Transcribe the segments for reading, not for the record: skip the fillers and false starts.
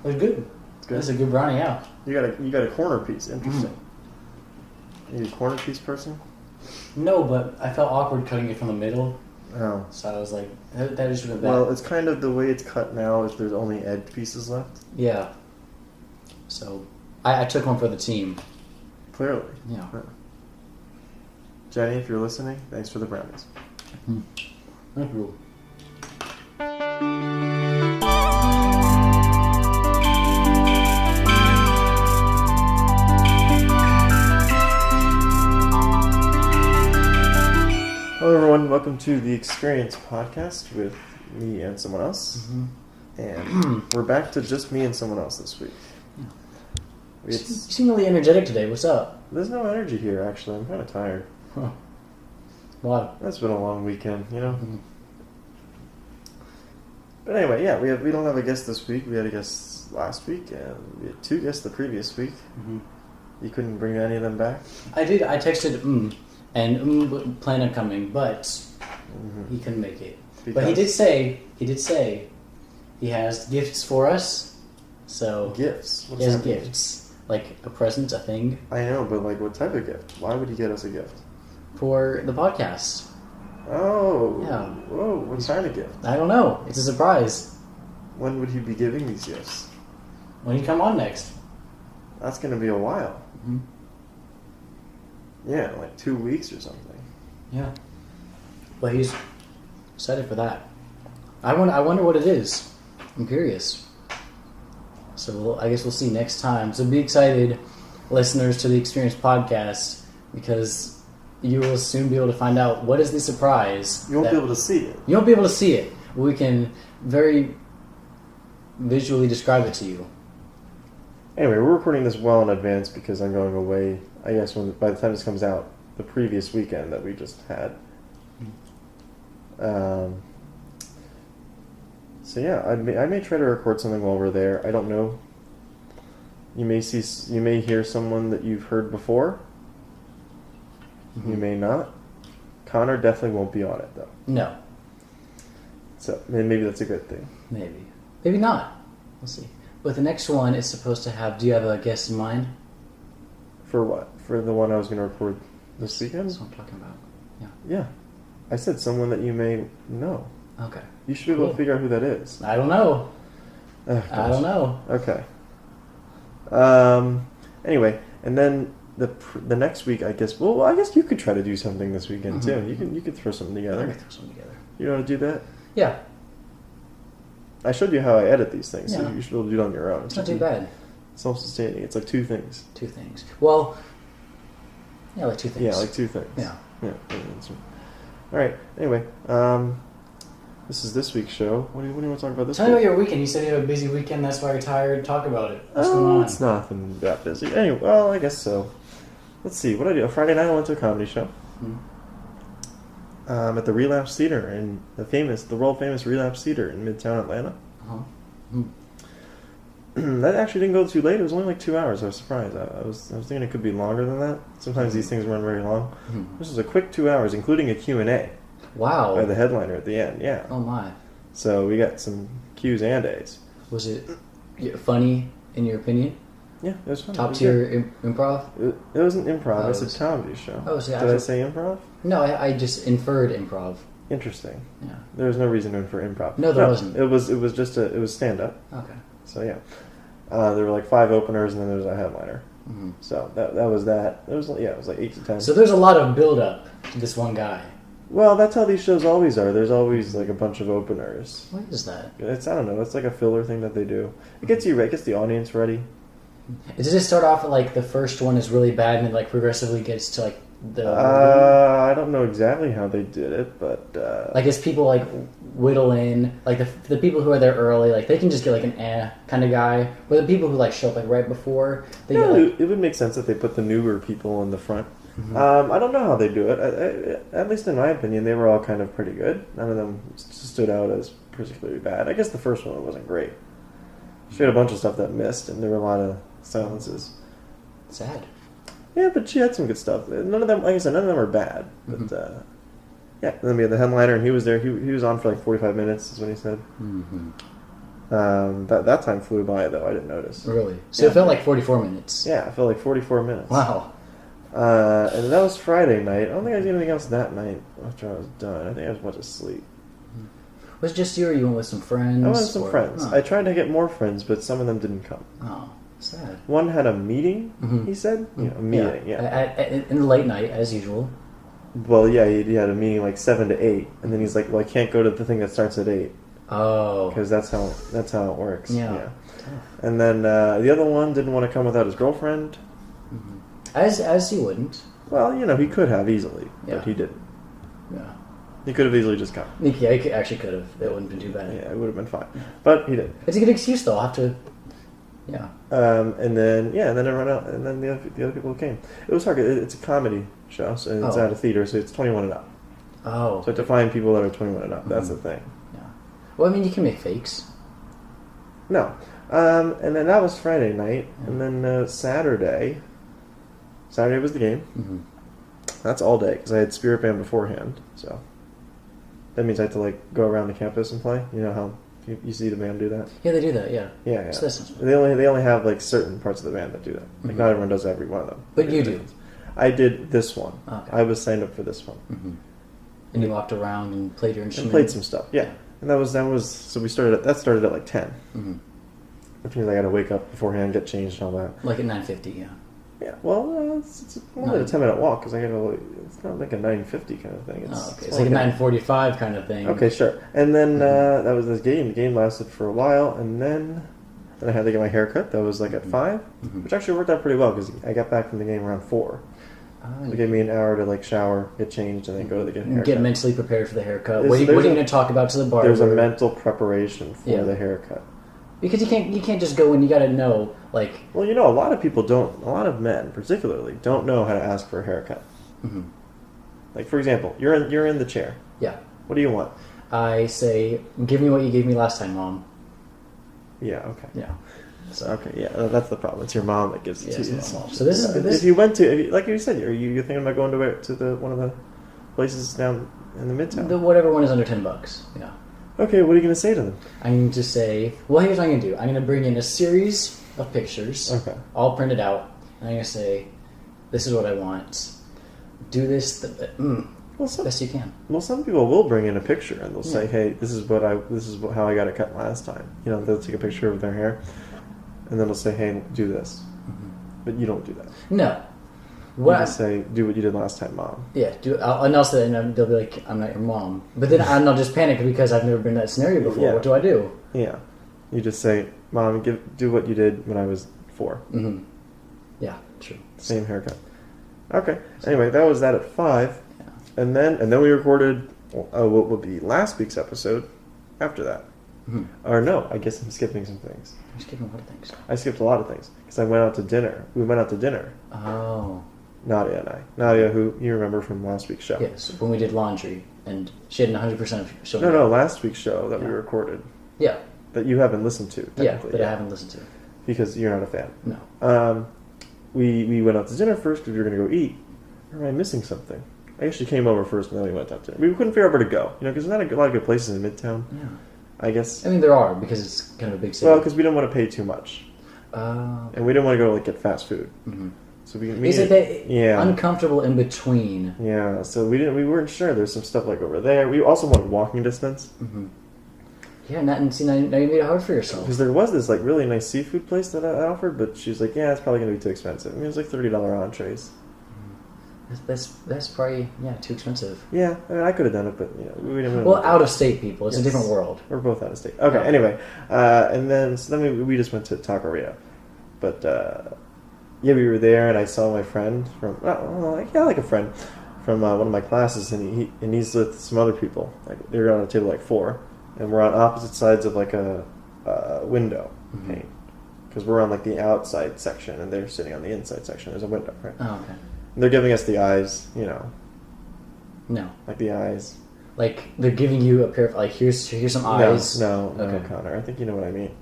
was good. It's good. That's a good brownie, yeah. You got a corner piece. Interesting. Are you a corner piece person? No, but I felt awkward cutting it from the middle. Oh. So I was like, that just would have been... Well, it's kind of the way it's cut now is there's only edge pieces left. Yeah. So, I took one for the team. Clearly. Yeah. Jenny, if you're listening, thanks for the brownies. Thank you. Hello everyone, welcome to the Experience Podcast with me and someone else. And we're back to just me and someone else this week. You seem really energetic today. What's up? There's no energy here, actually. I'm kind of tired. Huh. Wow. That's been a long weekend, you know? But anyway, yeah, we don't have a guest this week. We had a guest last week, and we had 2 guests the previous week. You couldn't bring any of them back? I did. I texted and planned on coming, but he couldn't make it. Because but he did say he has gifts for us. So gifts? He has gifts. Like a present, a thing. I know, but like what type of gift? Why would he get us a gift? For the podcast. Oh. Yeah. Whoa, what kind of gift? I don't know. It's a surprise. When would he be giving these gifts? When you come on next. That's going to be a while. Yeah, like 2 weeks or something. Yeah. But he's excited for that. I wonder what it is. I'm curious. So I guess we'll see next time. So be excited, listeners to the Experience Podcast, because you will soon be able to find out what is the surprise. You won't be able to see it. You won't be able to see it. We can very visually describe it to you. Anyway, we're recording this well in advance because I'm going away, I guess, by the time this comes out, the previous weekend that we just had. So yeah, I may try to record something while we're there. I don't know. You may hear someone that you've heard before. You may not. Connor definitely won't be on it though. No. So maybe that's a good thing. Maybe not. We'll see. But the next one is supposed to have. Do you have a guest in mind? For what? For the one I was going to record this weekend? That's what I'm talking about. Yeah. I said someone that you may know. Okay. You should be able to figure out who that is. I don't know. Oh, I don't know. Okay. Anyway, and then the next week, I guess. Well, I guess you could try to do something this weekend too. You could throw something together. I can throw something together. You know how to do that? Yeah. I showed you how I edit these things, so Yeah. you should be able to do it on your own. It's not too bad. Self-sustaining. It's like 2 things. 2 things. Well, yeah, like 2 things. Yeah, like 2 things. Yeah. That's right. All right. Anyway, this is this week's show. What do you want to talk about this Tell me week? about your weekend. You said you had a busy weekend. That's why you're tired. Talk about it. What's going on? It's nothing that busy. Anyway, well, I guess so. Let's see. What did I do? Friday night I went to a comedy show. At the Relapse Theater in the world famous Relapse Theater in Midtown Atlanta. That actually didn't go too late. It was only like 2 hours. I was surprised. I was thinking it could be longer than that. Sometimes these things run very long. This was a quick 2 hours, including a Q&A. Wow. By the headliner at the end. Yeah. Oh my. So we got some Q's and A's. Was it funny in your opinion? Yeah, it was fun. Top tier improv? It wasn't improv. Oh, it's a comedy show. Oh, so Did I say improv? No, I just inferred improv. Interesting. Yeah. There was no reason to infer improv. No, there wasn't. It was just it was stand up. Okay. So yeah, there were like 5 openers and then there was a headliner. So that was that. It was like 8 to 10. So there's a lot of build up to this one guy. Well, that's how these shows always are. There's always like a bunch of openers. What is that? I don't know. It's like a filler thing that they do. It gets the audience ready. Does it start off like the first one is really bad and it like progressively gets to like the... I don't know exactly how they did it, but... like as people like whittle in, like the people who are there early, like they can just get like an kind of guy, but the people who like show up like right before, they get, like... It would make sense if they put the newer people in the front. I don't know how they do it. At least in my opinion, they were all kind of pretty good. None of them stood out as particularly bad. I guess the first one wasn't great. She had a bunch of stuff that missed, and there were a lot of silences. Sad. Yeah, but she had some good stuff. None of them, like I said, none of them are bad. But yeah, and then we had the headliner, and he was there. He was on for like 45 minutes, is what he said. That time flew by though. I didn't notice. Really? So it felt like 44 minutes. Yeah, I felt like 44 minutes. Wow. And that was Friday night. I don't think I did anything else that night after I was done. I think I just went to sleep. Was it just you, or you went with some friends? I went with some friends. Oh. I tried to get more friends, but some of them didn't come. Oh, sad. One had a meeting, he said. A meeting, yeah. In the late night, as usual. Well, yeah, he had a meeting like 7 to 8, and then he's like, well, I can't go to the thing that starts at 8. Oh. Because that's how it works. Yeah. And then the other one didn't want to come without his girlfriend. Mm-hmm. As he wouldn't. Well, he could have easily, but he didn't. Yeah. He could have easily just come. Yeah, he actually could have. It wouldn't have been too bad. Yeah, it would have been fine. But he didn't. It's a good excuse, though. I'll have to... Yeah. And then everyone else, and then the other people who came. It was hard. It's a comedy show, so it's at a theater, so it's 21 and up. Oh. So I have to find people that are 21 and up. That's the thing. Yeah. Well, I mean, you can make fakes. No. And then that was Friday night, and then Saturday was the game. Mm-hmm. That's all day because I had Spirit Band beforehand. So that means I have to like go around the campus and play. You know how you see the band do that? Yeah, they do that. Yeah. Yeah. So that's they only have like certain parts of the band that do that. Like not everyone does every one of them. But you do. I did this one. Okay. I was signed up for this one. Mm-hmm. And you walked around and played your instrument. And played some stuff. Yeah. And that was so we started at like 10. Mm-hmm. Which means I got to wake up beforehand, get changed and all that. Like at 9:50, yeah. Yeah, well, it's more than a 10-minute walk because it's not like a 9:50 kind of thing. It's like a 9:45 kind of thing. Okay, sure. And then that was this game. The game lasted for a while, and then I had to get my hair cut. That was like at 5, which actually worked out pretty well because I got back from the game around 4. So it gave me an hour to like shower, get changed, and then go to the haircut. Get mentally prepared for the haircut. What are you going to talk about to the barber? There's a mental preparation for the haircut. Because you can't just go and you got to know like. Well, a lot of people don't. A lot of men, particularly, don't know how to ask for a haircut. Mm-hmm. Like for example, you're in the chair. Yeah. What do you want? I say, give me what you gave me last time, Mom. Yeah. Okay. Yeah. So. Okay. Yeah. That's the problem. It's your mom that gives it to you. So this is if you went to, like you said, you're thinking about going to one of the places down in the Midtown. Whatever one is under $10. Yeah. Okay, what are you going to say to them? I'm going to say, well, here's what I'm going to do. I'm going to bring in a series of pictures, all printed out, and I'm going to say, this is what I want. Do this best you can. Well, some people will bring in a picture, and they'll say, hey, this is how I got it cut last time. They'll take a picture of their hair, and then they'll say, hey, do this. Mm-hmm. But you don't do that. No. You just say, do what you did last time, Mom. Yeah, and I'll say, and they'll be like, I'm not your mom. But then I'll just panic because I've never been in that scenario before. Yeah. What do I do? Yeah. You just say, Mom, do what you did when I was 4. Mm-hmm. Yeah, true. Same haircut. Okay. Anyway, that was that at 5. Yeah. And then we recorded what would be last week's episode after that. Mm-hmm. Or no, I guess I'm skipping some things. You're skipping a lot of things. I skipped a lot of things because I went out to dinner. We went out to dinner. Oh. Nadia and I. Nadia, who you remember from last week's show. Yes, when we did laundry, and she had 100% of show. No, last week's show that we recorded. Yeah. That you haven't listened to, technically. Yeah, that I haven't listened to. Because you're not a fan. No. We went out to dinner first because we were going to go eat. Or am I missing something? I actually came over first and then we went out to dinner. We couldn't figure out where to go, because there's not a lot of good places in Midtown. Yeah. I guess. I mean, there are, because it's kind of a big city. Well, because we didn't want to pay too much. And we didn't want to go get fast food. Mm-hmm. So we is it that uncomfortable in between? Yeah, so we weren't sure. There's some stuff like over there. We also wanted walking distance. Mm-hmm. Yeah, now you made it hard for yourself. Because there was this really nice seafood place that I offered, but she's like, yeah, it's probably going to be too expensive. I mean, it was like $30 entrees. That's probably too expensive. Yeah, I mean, I could have done it, but we didn't. Well, out of state people, it's a different world. We're both out of state. Okay, anyway, and then we just went to Taqueria, but we were there, and I saw my friend from like a friend from one of my classes, and he's with some other people. Like they were on a table like 4, and we're on opposite sides of like a window pane, because we're on like the outside section, and they're sitting on the inside section. There's a window, right? Oh, okay. They're giving us the eyes, No. Like the eyes. Like they're giving you a pair of here's some eyes. No, Connor. I think you know what I mean.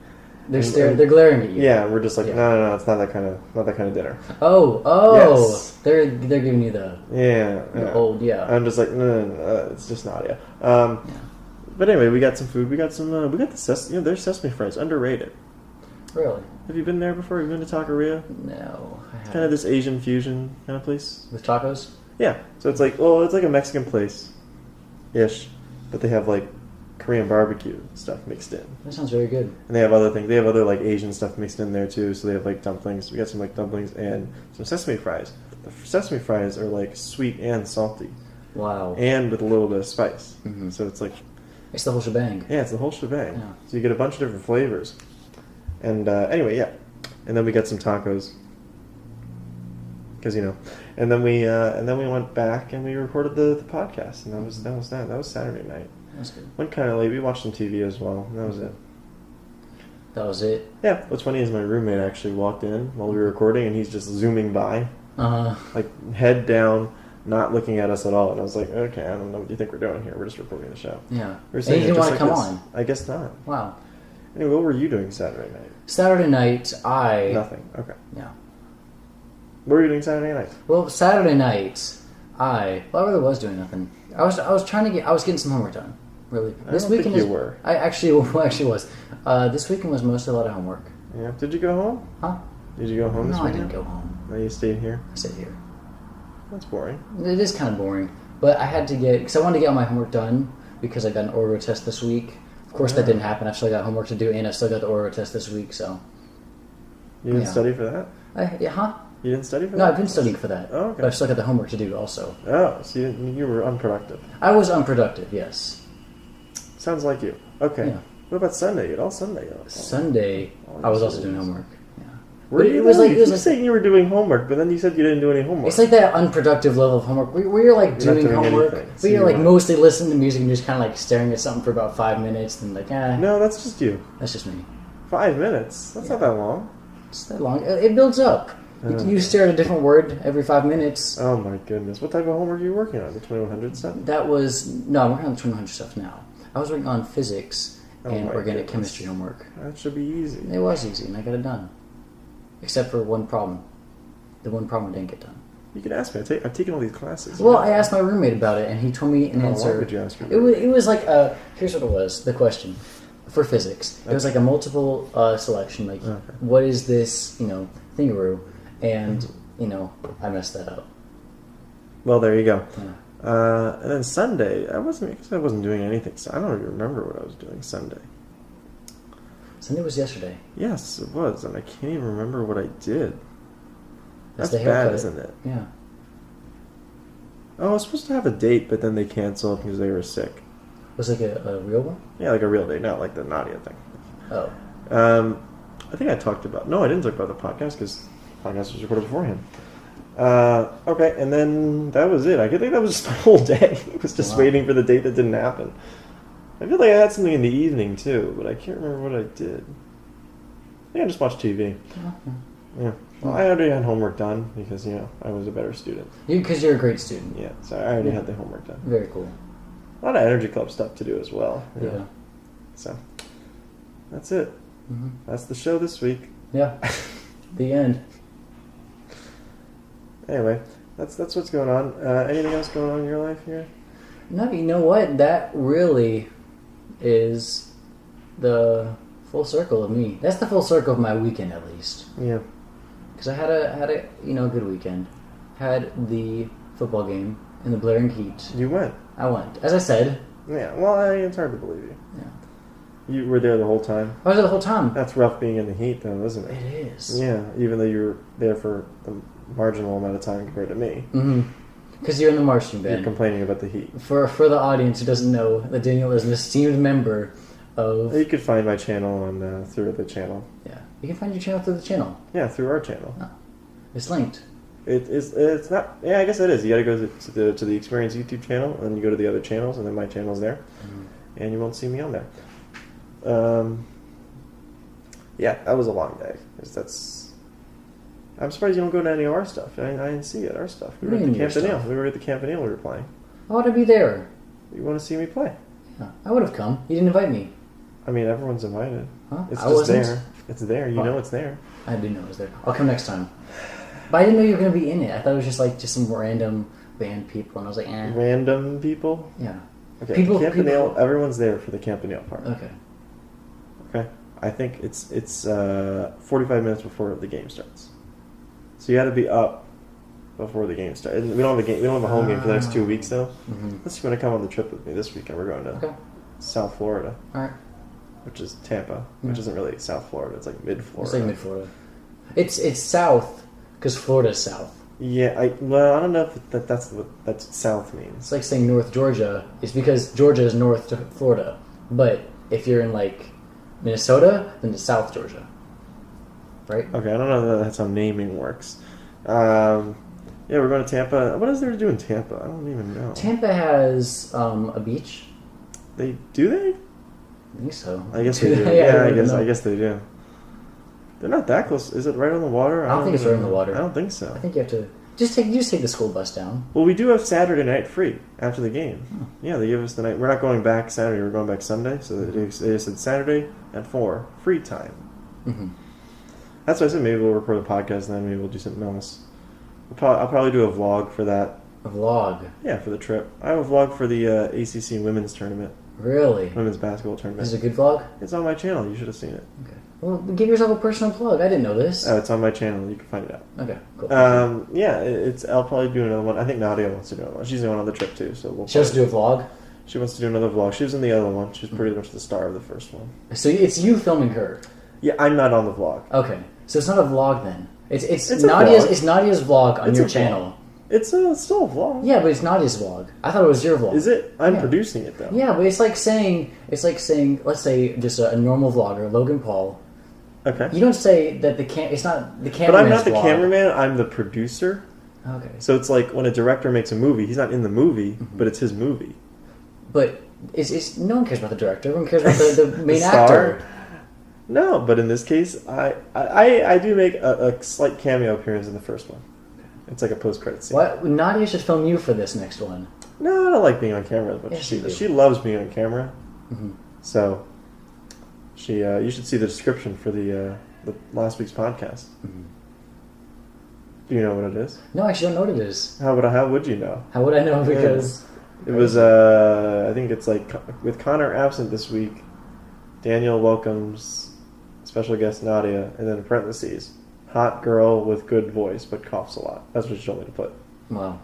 They're glaring at you. Yeah, we're just like no, it's not that kind of dinner. Oh, yes. They're giving you the old yeah. I'm just like no, it's just Nadia. But anyway, we got some food. We got the their sesame fries, underrated. Really? Have you been there before? Have you been to Taqueria? No, I haven't. Kind of this Asian fusion kind of place. With tacos? Yeah. So it's like a Mexican place, ish, but they have like Korean barbecue stuff mixed in. That sounds very good. And they have other things. They have other like Asian stuff mixed in there too. So they have like dumplings. We got some like dumplings and some sesame fries. The sesame fries are like sweet and salty. Wow. And with a little bit of spice. Mm-hmm. So it's like... It's the whole shebang. Yeah, it's the whole shebang. Yeah. So you get a bunch of different flavors. And anyway, yeah. And then we got some tacos. Because, And then we went back and we recorded the podcast. And that was that. That was Saturday night. That's good. Went kind of late. We watched some TV as well. And that was it. That was it? Yeah. What's funny is my roommate actually walked in while we were recording and he's just zooming by. Like, head down, not looking at us at all. And I was like, okay, I don't know what you think we're doing here. We're just recording the show. Yeah. We're And you didn't want to come on? I guess not. Wow. Anyway, what were you doing Saturday night? Saturday night, Nothing. Okay. Yeah. What were you doing Saturday night? Well, Saturday night, I really was doing nothing. I was getting some homework done. Really. I don't think you were. I actually was. This weekend was mostly a lot of homework. Yeah. Did you go home? Huh? Did you go home this No, I weekend? didn't go home. No, you stayed here? I stayed here. That's boring. It is kind of boring, but I had to because I wanted to get all my homework done because I got an oral test this week. Of course, that didn't happen. I've still got homework to do, and I've still got the oral test this week. So You didn't study for that? You didn't study for that? No, I've been studying for that. Oh, okay. But I've still got the homework to do also. Oh, so you were unproductive. I was unproductive, yes. Sounds like you. Okay. Yeah. What about Sunday? You had all Sunday. Sunday, I was also doing homework. Were you? You keep saying you were doing homework, but then you said you didn't do any homework. It's like that unproductive level of homework where you're like doing homework, but you're like mostly listening to music and just kind of like staring at something for about 5 minutes and like, No, that's just you. That's just me. 5 minutes? That's not that long. It's that long. It builds up. You stare at a different word every 5 minutes. Oh my goodness. What type of homework are you working on? The 2100 stuff? No, I'm working on the 2100 stuff now. I was working on physics and organic chemistry homework. That should be easy. It was easy, and I got it done. Except for one problem. The one problem didn't get done. You can ask me. I've taken all these classes. Well, I asked my roommate about it, and he told me an answer. Why would you ask me? It was like here's what it was. The question for physics. It was like a multiple selection. Like, what is this? Thingaroo, and I messed that up. Well, there you go. Yeah. And then Sunday, I wasn't doing anything. So I don't even remember what I was doing Sunday. Sunday was yesterday. Yes, it was, and I can't even remember what I did. That's That's the haircut. bad, isn't it? Yeah. Oh, I was supposed to have a date, but then they canceled because they were sick. Was it like a real one? Yeah, like a real date, not like the Nadia thing. Oh. I think I talked about... No, I didn't talk about the podcast because the podcast was recorded beforehand. Okay, and then that was it. I think that was just my whole day. It was just waiting for the date that didn't happen. I feel like I had something in the evening, too, but I can't remember what I did. I think I just watched TV. Yeah. Well, I already had homework done because, I was a better student. Because you're a great student. Yeah, so I already had the homework done. Very cool. A lot of Energy Club stuff to do as well. Yeah. So, that's it. Mm-hmm. That's the show this week. Yeah. The end. Anyway, that's what's going on. Anything else going on in your life here? No, you know what? That really is the full circle of me. That's the full circle of my weekend, at least. Yeah. Because I had a good weekend. Had the football game in the blaring heat. You went. I went, as I said. Yeah. Well, it's hard to believe you. Yeah. You were there the whole time. I was there the whole time. That's rough being in the heat, though, isn't it? It is. Yeah. Even though you were there for a marginal amount of time compared to me. Mm-hmm. Because you're in the marching band. You're complaining about the heat. For the audience who doesn't know, that Daniel is an esteemed member of... You could find my channel on through the channel. Yeah. You can find your channel through the channel. Yeah, through our channel. Oh. It's linked. It's not... Yeah, I guess it is. You gotta go to the Experience YouTube channel, and you go to the other channels, and then my channel's there. Mm-hmm. And you won't see me on there. Yeah, that was a long day. I'm surprised you don't go to any of our stuff. I didn't see it, our stuff. We were at the Campanile. We were at the Campanile we were playing. I want to be there. You want to see me play? Yeah, I would have come. You didn't invite me. I mean, everyone's invited. Huh? It's I just wasn't? there. It's there. You know it's there. I didn't know it was there. I'll come next time. But I didn't know you were going to be in it. I thought it was just some random band people, and I was like, eh. Random people? Yeah. Okay, People- Campanile, people- everyone's there for the Campanile part. Okay. Okay, I think it's 45 minutes before the game starts. So you got to be up before the game starts. We don't have a game. We don't have a home game for the next 2 weeks though. Mm-hmm. Unless you want to come on the trip with me this weekend. We're going to Okay. South Florida, All right. which is Tampa, which isn't really South Florida. It's like mid It's Florida. like mid-Florida. It's south because Florida's south. Yeah, I don't know if that's what South means. It's like saying North Georgia. It's because Georgia is north to Florida. But if you're in like Minnesota, then it's South Georgia. Right? Okay, I don't know that that's how naming works. Yeah, we're going to Tampa. What is there to do in Tampa? I don't even know. Tampa has a beach. They do they? I think so. I guess they do. Yeah, I guess they do. They're not that close. Is it right on the water? I don't think it's right on the water. I don't think so. I think you have to just take the school bus down. Well, we do have Saturday night free after the game. Yeah, they give us the night. We're not going back Saturday. We're going back Sunday. So they just said Saturday at 4, free time. Mm-hmm. That's why I said maybe we'll record a podcast and then maybe we'll do something else. I'll probably do a vlog for that. A vlog. Yeah, for the trip. I have a vlog for the ACC women's tournament, Really? women's basketball tournament. This is a good vlog? It's on my channel. You should have seen it. Okay. Well, give yourself a personal plug. I didn't know this. Oh, it's on my channel. You can find it out. Okay, cool. Yeah, I'll probably do another one. I think Nadia wants to do another one. She's going on the trip too, so we'll. She wants to do a vlog? She wants to do another vlog. She was in the other one. She was pretty much the star of the first one. So it's you filming her? Yeah, I'm not on the vlog. Okay. So it's not a vlog then. It's a Nadia's vlog. It's Nadia's vlog on It's your a vlog. channel. It's still a vlog. Yeah, but it's Nadia's vlog. I thought it was your vlog. Is it? I'm Yeah. producing it though. Yeah, but it's like saying let's say just a normal vlogger, Logan Paul. Okay. You don't say that it's not the But cameraman's I'm not the vlog. cameraman. I'm the producer. Okay. So it's like when a director makes a movie, he's not in the movie, but it's his movie. But it's no one cares about the director. Everyone cares about the main The star? actor. No, but in this case, I do make a slight cameo appearance in the first one. It's like a post-credit scene. What? Nadia should film you for this next one. No, I don't like being on camera as much Yes, as she you does. do. She loves being on camera. Mm-hmm. So, you should see the description for the last week's podcast. Mm-hmm. Do you know what it is? No, I actually don't know what it is. How would you know? How would I know? Because It was, I think it's like, with Connor absent this week, Daniel welcomes special guest Nadia, and then in parentheses, hot girl with good voice but coughs a lot. That's what she told me to put. wow,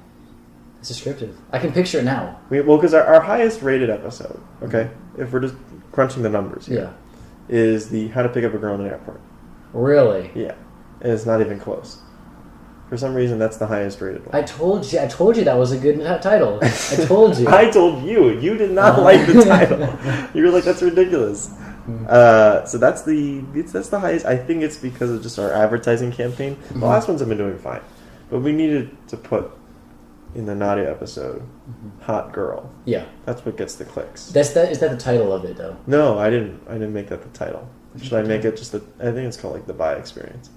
it's descriptive. I can picture it now. Because our highest rated episode, okay, if we're just crunching the numbers here, is the How to Pick Up a Girl in an Airport. Really? Yeah, and it's not even close. For some reason, that's the highest rated one. I told you that was a good title. I told you. I told you. You did not like the title. You were like, "That's ridiculous." So that's the highest. I think it's because of just our advertising campaign. The last ones have been doing fine, but we needed to put in the Nadia episode, "Hot Girl." Yeah, That's what gets the clicks. is that the title of it though? No, I didn't make that the title. Should I make it just I think it's called like the buy experience.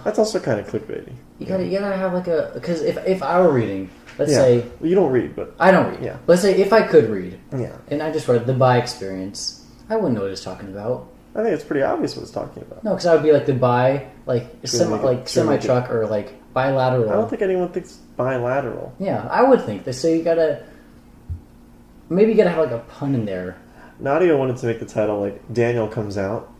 That's also kind of clickbaity. You gotta have like because if I were reading, let's Yeah. say Well, you don't read, but I don't read. Yeah. Let's say if I could read, yeah, and I just read the buy experience, I wouldn't know what it's talking about. I think it's pretty obvious what it's talking about. No, because I would be like the buy Should we make it- semi truck or like bilateral. I don't think anyone thinks bilateral. Yeah, I would think this. So you gotta have like a pun in there. Nadia wanted to make the title like Daniel comes out.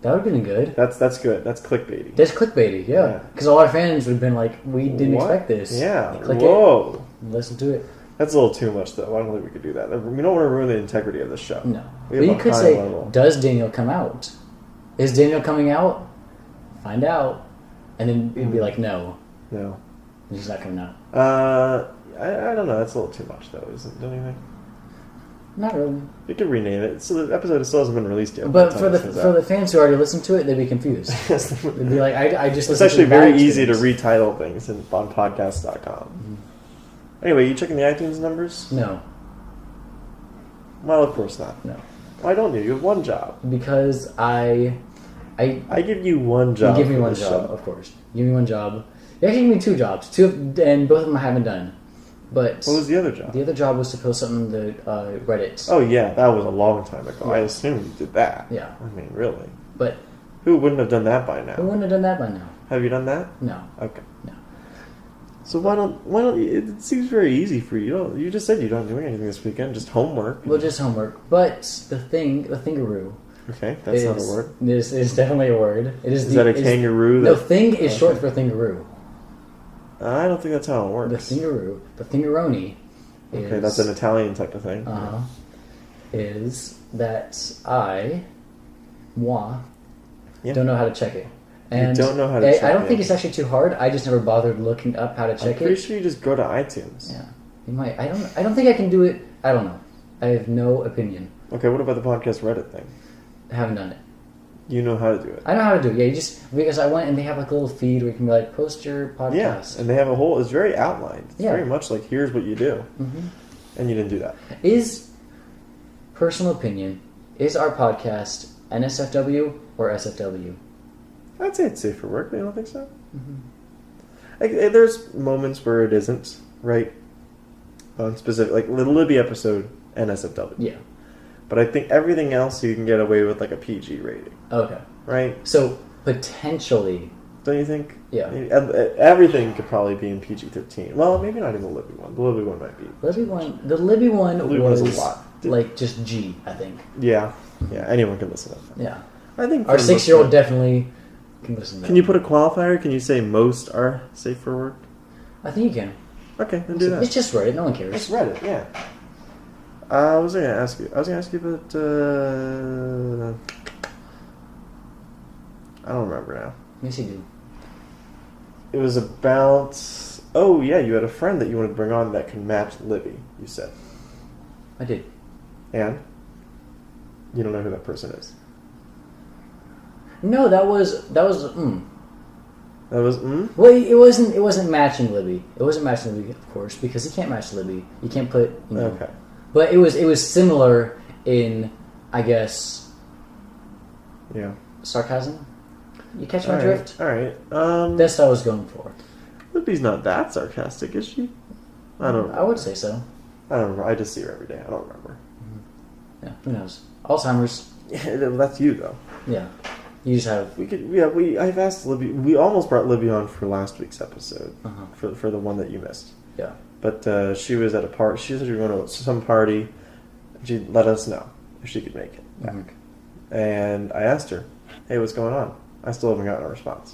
That would have been good. That's good. That's clickbaity. That's clickbaity, yeah. Because a lot of fans would have been like, "We didn't What? expect this." Yeah. Click Whoa. it. Listen to it. That's a little too much, though. I don't think we could do that. We don't want to ruin the integrity of the show. No, We but have you a could high say, level. "Does Daniel come out? Is Daniel coming out? Find out." And then it'd be like, "No, No. he's not coming out." I don't know. That's a little too much, though, isn't it? Don't you think? Not really. You could rename it. So the episode still hasn't been released yet. But by for the time this comes out. fans who already listened to it, they'd be confused. They'd be like, "I just." It's listened actually to the very Buy easy to Experience." retitle things on podcast.com. Anyway, you checking the iTunes numbers? No, Well, of course not. no, Why don't you? You have one job. because I I give you one job. You give me for one this job, show. of course. You give me one job. You actually give me two jobs. And both of them I haven't done. But What was the other job? the other job was to post something to Reddit. Oh, yeah, that was a long time ago. Yeah. I assume you did that. Yeah. I mean, really. But Who wouldn't have done that by who now? wouldn't have done that by now? Have you done that? No. Okay. No. So why don't you, it seems very easy for you. You just said you're not doing anything this weekend, just homework. Well, just homework. But the thingaroo. Okay, that's not a word. This is definitely a word. It is. Is that a kangaroo? No, thing is short for thingaroo. I don't think that's how it works. The thingaroo, the thingaroni. Okay, that's an Italian type of thing. Is that moi, Yeah. don't know how to check it. And you don't know how to check it. I don't think it's actually too hard. I just never bothered looking up how to check I'm pretty sure you just go to iTunes. Yeah, you might. I don't think I can do it. I don't know. I have no opinion. Okay, what about the podcast Reddit thing? I haven't done it. You know how to do it. I know how to do it. Yeah, you just because I went and they have like a little feed where you can be like post your podcast. Yeah, and they have a whole. It's very outlined. It's Yeah. very much like here's what you do, and you didn't do that. Is personal opinion, is our podcast NSFW or SFW? I'd say it's safe for work. You don't think so? Like, there's moments where it isn't, right? On specific, like the Libby episode, NSFW. Yeah. But I think everything else you can get away with like a PG rating, Okay. right? So potentially, Don't you think? Yeah. I mean, everything could probably be in PG-13. Well, maybe not even the Libby one. The Libby one might be. the Libby one The Libby was one's a lot. like just G, I think. Yeah. Yeah. Anyone can listen to that. Yeah. I think Our for the most 6-year-old part- definitely can listen to that. Can you put a qualifier? Can you say most are safe for work? I think you can. Okay, then do that. It's just Reddit. No one cares. It's Reddit, yeah. I was going to ask you about, I don't remember now. Yes, you do. It was about, oh yeah, you had a friend that you wanted to bring on that can match Libby, you said. I did. And? You don't know who that person is. No, that was. That was, Well, it wasn't matching Libby. It wasn't matching Libby, of course, because you can't match Libby. You can't put. Okay. But it was similar in, I guess. Yeah. Sarcasm. You catch my drift? Alright. That's what I was going for. Libby's not that sarcastic, is she? I don't know. I would say so. I don't remember. I just see her every day. I don't remember. Yeah, who knows? Alzheimer's. Yeah, that's you though. Yeah. You just have. I've asked Libby. We almost brought Libby on for last week's episode, Uh-huh. for the one that you missed. Yeah. But she was at a party. She said she was going to some party. She let us know if she could make it back. And I asked her, "Hey, what's going on?" I still haven't gotten a response.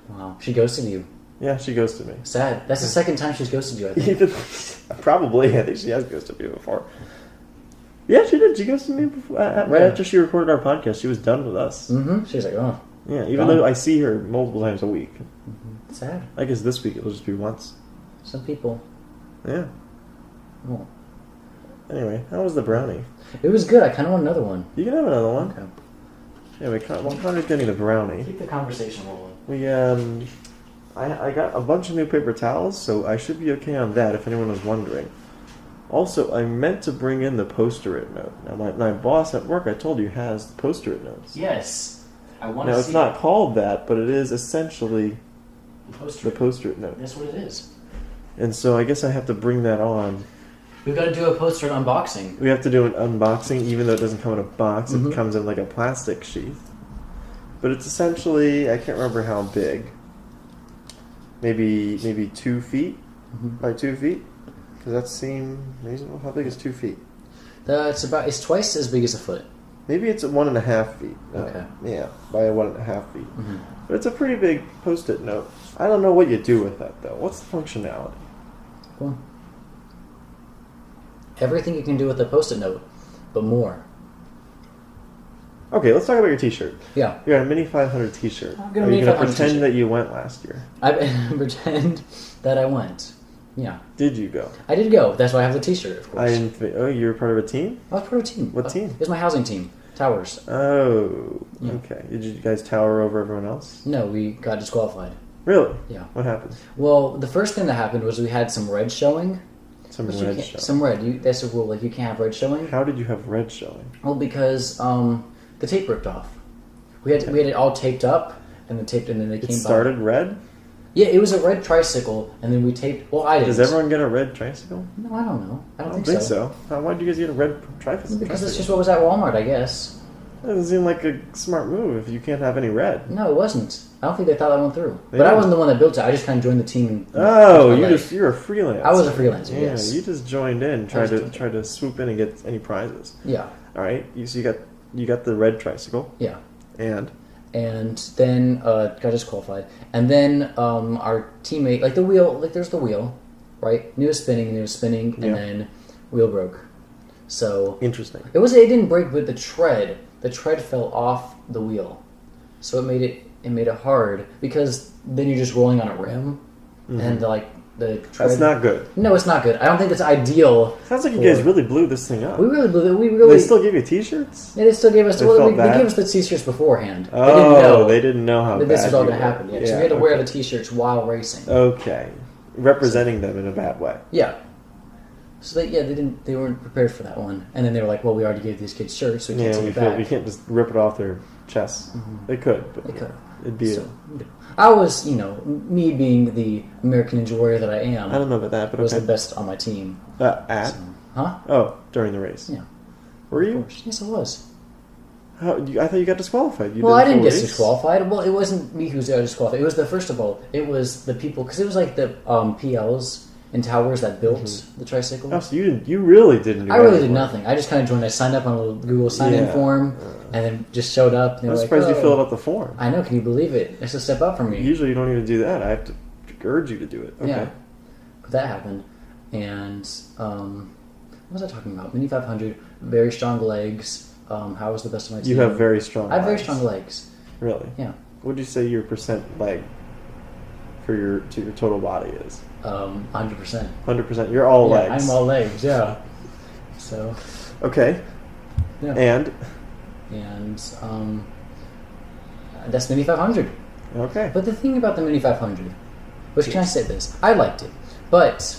Wow. She ghosted you. Yeah, she ghosted me. Sad. That's the second time she's ghosted you, I think. Probably. I think she has ghosted me before. Yeah, she did. She ghosted me before, right after she recorded our podcast. She was done with us. She was like, oh. Yeah, even though I see her multiple times a week. Sad. I guess this week it'll just be once. Some people. Yeah. Oh. Anyway, how was the brownie? It was good. I kind of want another one. You can have another one. Okay. Anyway, while Connor's getting the brownie, Keep the conversation rolling. we I got a bunch of new paper towels, so I should be okay on that if anyone was wondering. Also, I meant to bring in the poster-it note. Now, my boss at work, I told you, has the poster-it notes. Yes. I want to Now, see it's not called that, but it is essentially the the poster-it note. That's what it is. And so I guess I have to bring that on. We've got to do a poster unboxing. We have to do an unboxing, even though it doesn't come in a box. It comes in like a plastic sheath. But it's essentially, I can't remember how big. Maybe 2 feet by 2 feet. Does that seem reasonable? How big is 2 feet? It's twice as big as a foot. Maybe it's 1.5 feet. Okay. Yeah, by 1.5 feet. But it's a pretty big post-it note. I don't know what you do with that though. What's the functionality? Cool. Everything you can do with a post-it note, but more. Okay, let's talk about your T-shirt. Yeah. You got a Mini 500 T-shirt. I've got a Are you Mini going to 500 pretend t-shirt. that you went last year? I pretend that I went. Yeah. Did you go? I did go. That's why I have the T-shirt, of course. I didn't think. Oh, you were part of a team? I was part of a team. What team? It was my housing team. Towers. Oh, Yeah. okay. Did you guys tower over everyone else? No, we got disqualified. Really? Yeah. What happened? Well, the first thing that happened was we had some red showing. Some But you red can't- showing. Some red. That's a rule. Like, you can't have red showing. How did you have red showing? Well, because the tape ripped off. We had it all taped up, and then they It came started by. red? Yeah, it was a red tricycle, and then we taped. Well, I didn't. Does everyone get a red tricycle? No, I don't know. I I don't don't think think so. Why did you guys get a red tricycle? Because it's just what was at Walmart, I guess. That doesn't seem like a smart move if you can't have any red. No, it wasn't. I don't think they thought that went through. They But I didn't. wasn't the one that built it. I just kind of joined the team. And Oh, pushed my leg. you're a freelancer. I was a freelancer, Yeah, yes. you just joined in, I was tried to swoop in and get any prizes. Yeah, All right, so you got the red tricycle, yeah. and And then got disqualified. And then our teammate, like the wheel, like there's the wheel, right? And it was spinning, and Yeah. then wheel broke. So interesting. it didn't break, but the tread fell off the wheel, so it made it hard because then you're just rolling on a rim, and like the tread. That's not good. No, it's not good. I don't think it's ideal. Sounds like you guys really blew this thing up. We really blew it. We really. They still give you T-shirts? Yeah, they still gave us. They Well, felt they bad? gave us the t-shirts beforehand. Oh, they didn't know how that bad this was all you going to were. happen. Yeah, so we had to wear the t-shirts while racing. Okay, representing them in a bad way. Yeah. So they weren't prepared for that one, and then they were like, "Well, we already gave these kids shirts, so we can't Yeah, take it back." we can't just rip it off their chests. They could, but They could. it'd be. So, I was, me being the American Ninja Warrior that I am, I don't know about that, but was okay. the best on my team. At? Huh? Oh, during the race. Yeah. Were Of you? course. Yes, I was. I thought you got disqualified. You Well, did I didn't full get race? disqualified. Well, it wasn't me who was disqualified. It was first of all, it was the people, because it was like the PLs and towers that built the tricycle. Oh, so you really didn't do I really did anything. nothing. I just kind of joined. I signed up on a little Google sign-in Yeah. form, and then just showed up. And they I'm were like, surprised you "Oh." filled out the form. I know. Can you believe it? It's a step up for me. Usually you don't even do that. I have to urge you to do it. Okay. Yeah, but that happened, and what was I talking about? Mini 500, very strong legs. How was the best of my team? You have very strong I have very legs. strong legs. Really? Yeah. What would you say your percent leg for your total body is? 100%. 100%. You're all Yeah, legs. I'm all legs. Yeah. So. Okay. Yeah. And that's Mini 500. okay. But the thing about the Mini 500, which can I say this? I liked it, but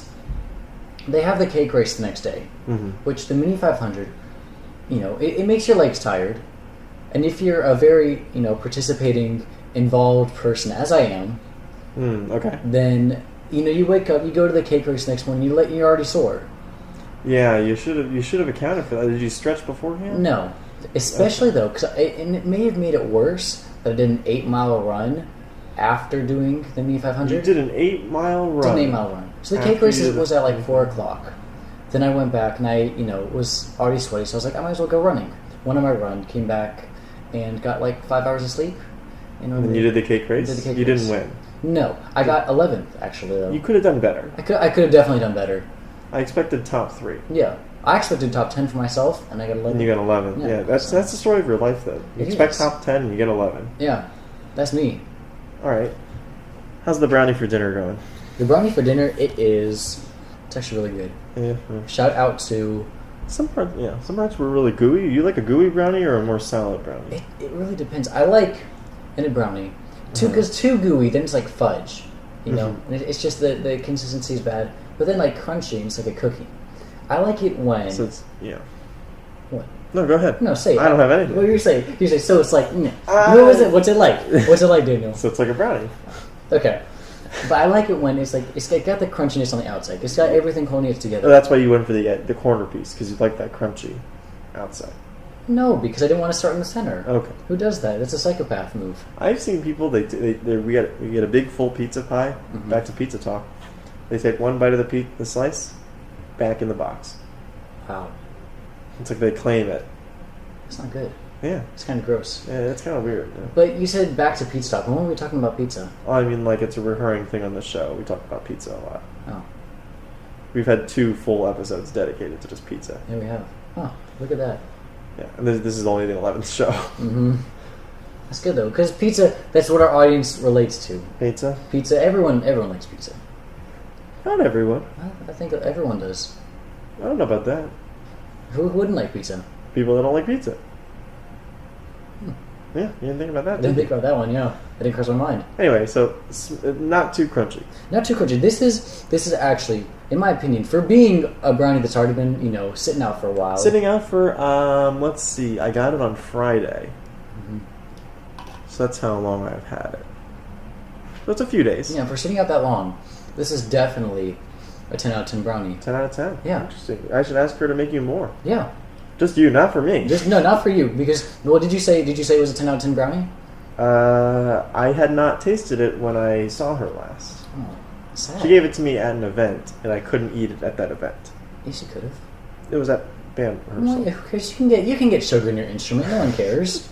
they have the cake race the next day, which the Mini 500, it makes your legs tired, and if you're a very participating, involved person, as I am, Okay. then you wake up, you go to the cake race next morning, you're already sore. Yeah, you should have accounted for that. Did you stretch beforehand? No, especially though, and it may have made it worse that I did an 8-mile run after doing the Mini 500. You did an 8-mile run. Did an 8-mile run. So the After cake race you did was at like 4 o'clock. Then I went back and I, was already sweaty, so I was like, I might as well go running. Went on my run, came back, and got like 5 hours of sleep. And you did the cake race? Did the cake you race. didn't win. No, I got 11th actually though. You could have done better. I could have definitely done better. I expected top 3. Yeah, I expected top 10 for myself, and I got 11. And you got 11. Yeah. Yeah, that's the story of your life, though. You It expect is. top 10, and you get 11. Yeah, that's me. All right. How's the brownie for dinner going? The brownie for dinner, it's actually really good. Yeah. Shout out to. Some parts were really gooey. You like a gooey brownie or a more solid brownie? It really depends. I like in a brownie because too gooey, then it's like fudge, And it's just the consistency is bad. But then like crunchy, it's like a cookie. I like it when. So it's What? No, go ahead. No, say it. I don't have anything. What you say? You say so. It's like. What was it? What's it like? What's it like, Daniel? So it's like a brownie. Okay. But I like it when it's got the crunchiness on the outside. It's got everything holding it together. Oh, that's why you went for the corner piece, because you like that crunchy outside. No, because I didn't want to start in the center. Okay. Who does that? That's a psychopath move. I've seen people. We get a big full pizza pie. Back to pizza talk. They take one bite of the slice, back in the box. Wow. It's like they claim it. That's not good. Yeah. It's kind of gross. Yeah, it's kind of weird. Yeah. But you said back to pizza talk. When were we talking about pizza? Oh, I mean, like, it's a recurring thing on the show. We talk about pizza a lot. Oh. We've had 2 full episodes dedicated to just pizza. Yeah, we have. Oh, look at that. Yeah, and this is only the 11th show. Mm-hmm. That's good though, because pizza. That's what our audience relates to. Pizza? Pizza. Everyone likes pizza. Not everyone. I think everyone does. I don't know about that. Who wouldn't like pizza? People that don't like pizza. Yeah, you didn't think about that, I didn't did think about that one. Yeah, that didn't cross my mind. Anyway, so not too crunchy. Not too crunchy. This is actually, in my opinion, for being a brownie that's already been sitting out for a while. Sitting out for let's see, I got it on Friday, so that's how long I've had it. So it's a few days. Yeah, for sitting out that long, this is definitely a 10 out of 10 brownie. 10 out of 10. Yeah. Interesting. I should ask her to make you more. Yeah. Just you, not for me. No, not for you. Because what did you say? Did you say it was a 10 out of 10 brownie? I had not tasted it when I saw her last. Oh, sad. She gave it to me at an event, and I couldn't eat it at that event. Yes, you could have. It was at band rehearsal. Well, yeah, who cares? You can get sugar in your instrument. No one cares.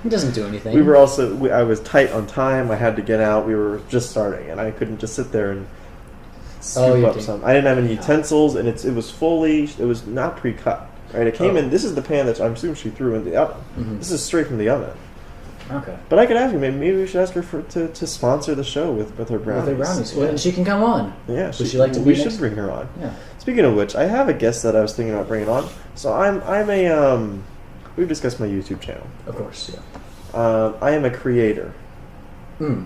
It doesn't do anything. We were also. I was tight on time. I had to get out. We were just starting, and I couldn't just sit there and scoop up some. I didn't have any utensils, and it was fully. It was not pre-cut. Right? It came in. This is the pan that I'm assuming she threw in the oven. Mm-hmm. This is straight from the oven. Okay. But I could ask her. Maybe we should ask her to sponsor the show with her brownies. With her brownies. Well, and she can come on. Yeah. Would she like to be We should bring her on. Yeah. Speaking of which, I have a guest that I was thinking about bringing on. So I'm a we've discussed my YouTube channel. Of course, yeah. I am a creator. Mm.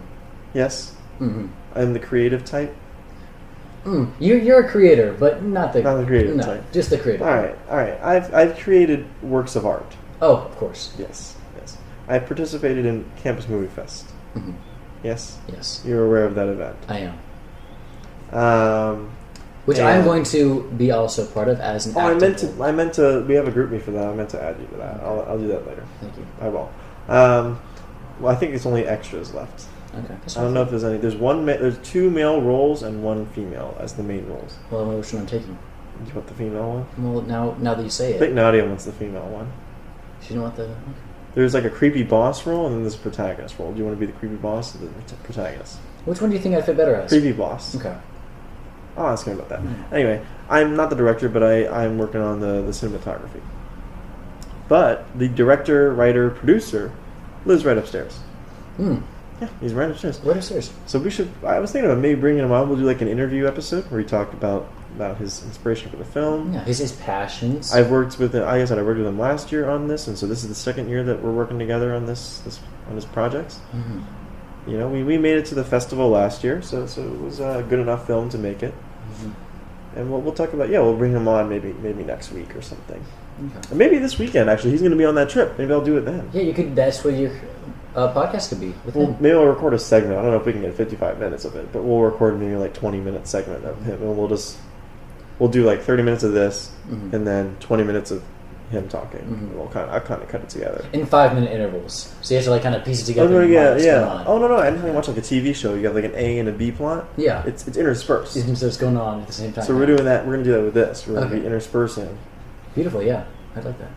Yes. Mm-hmm. I'm the creative type. You're a creator, but not the creative type. Just the creator. All right. I've created works of art. Oh, of course. Yes. I've participated in Campus Movie Fest. Mm-hmm. Yes. Yes. You're aware of that event. I am. Which I'm going to be also part of as an active. I meant to. We have a group me for that. I meant to add you to that. I'll do that later. Thank you. I will. Well, I think it's only extras left. Okay. I don't know if there's any. There's 2 male roles and 1 female as the main roles. Well, which one I'm taking? Do you want the female one? Well, now that you say it. I think Nadia wants the female one. She don't want the. Okay. There's like a creepy boss role and then there's a protagonist role. Do you want to be the creepy boss or the protagonist? Which one do you think I'd fit better as? Creepy boss. Okay. I'll ask him about that. Mm-hmm. Anyway, I'm not the director, but I'm working on the cinematography. But the director, writer, producer lives right upstairs. Hmm. Yeah, he's right upstairs. Right upstairs. So I was thinking about maybe bringing him on. We'll do like an interview episode where he talked about his inspiration for the film. Yeah, his passions. I've worked with him. Like I said, I worked with him last year on this, and so this is the second year that we're working together on this project. Mm-hmm. You know, we made it to the festival last year, so it was a good enough film to make it. Mm-hmm. And we'll talk about we'll bring him on maybe next week or something. Okay. Or maybe this weekend actually. He's going to be on that trip. Maybe I'll do it then. Yeah, you could. That's what your podcast could be with him. Maybe I'll record a segment. I don't know if we can get 55 minutes of it, but we'll record maybe like 20-minute segment of him, and we'll do like 30 minutes of this, mm-hmm. and then 20 minutes of him talking. Mm-hmm. I'll kind of cut it together in 5-minute intervals. So you have to like kind of piece it together. Oh, yeah. Oh no! Anytime you watch like a TV show, you got like an A and a B plot. Yeah, it's interspersed. So it's going on at the same time. So we're doing that. We're gonna do that with this. We're gonna be interspersing. Beautiful, yeah. I'd like that.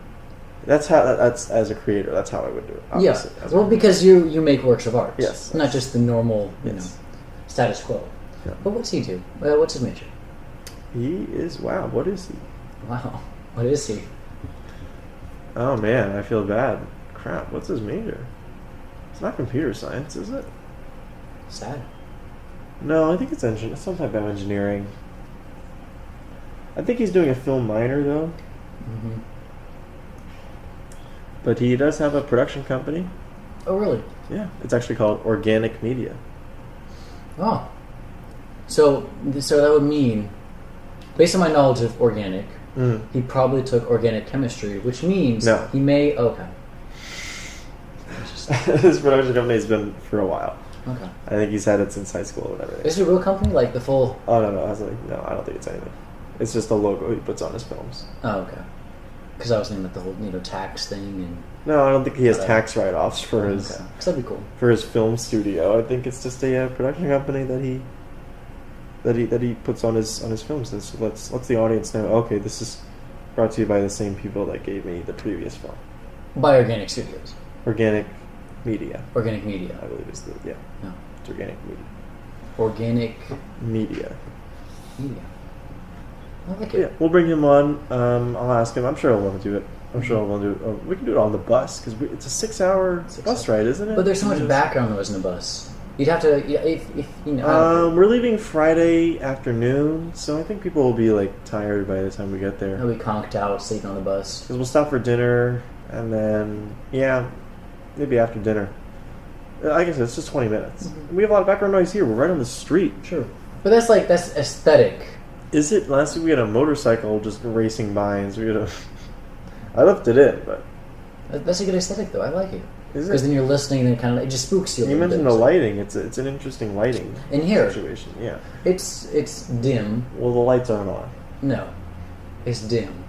That's as a creator. That's how I would do it. Obviously. Yeah. Well, because you make works of art. Yes. Not just the normal, status quo. Yeah. But what's he do? What's his major? He is. Wow. What is he? Wow. What is he? Oh man, I feel bad. Crap. What's his major? It's not computer science, is it? Sad. No, I think it's some type of engineering. I think he's doing a film minor though. Mm-hmm. But he does have a production company. Oh, really? Yeah. It's actually called Organic Media. Oh. So that would mean, based on my knowledge of organic, he probably took organic chemistry, which means he may... Okay. This production company has been for a while. Okay. I think he's had it since high school or whatever. Is it a real company? Like the full... Oh, no. I don't think it's anything. It's just a logo he puts on his films. Oh, okay. Because I was thinking about the whole, tax thing and... No, I don't think he has tax write-offs for his... Okay. Cause that'd be cool. For his film studio. I think it's just a production company that he puts on his films. And so lets the audience know, okay, this is brought to you by the same people that gave me the previous film. By Organic Studios. Organic Media. Organic Media. I believe it's No. It's Organic Media. Organic... Media. I like it. Yeah, we'll bring him on. I'll ask him. I'm sure he'll want to do it. We can do it on the bus because it's a 6-hour bus ride, isn't it? But there's so much background noise in the bus. You'd have to, if you know. We're leaving Friday afternoon, so I think people will be like tired by the time we get there. They'll be conked out, sleeping on the bus. Because we'll stop for dinner, and then maybe after dinner. I guess it's just 20 minutes. Mm-hmm. We have a lot of background noise here. We're right on the street. Sure, but that's aesthetic. Is it? Last week we had a motorcycle just racing by, and I left it in, but that's a good aesthetic, though. I like it. Is it? Because then you're listening, and it just spooks you. You mentioned the lighting. It's an interesting lighting in here situation. Yeah, it's dim. Well, the lights aren't on. No, it's dim.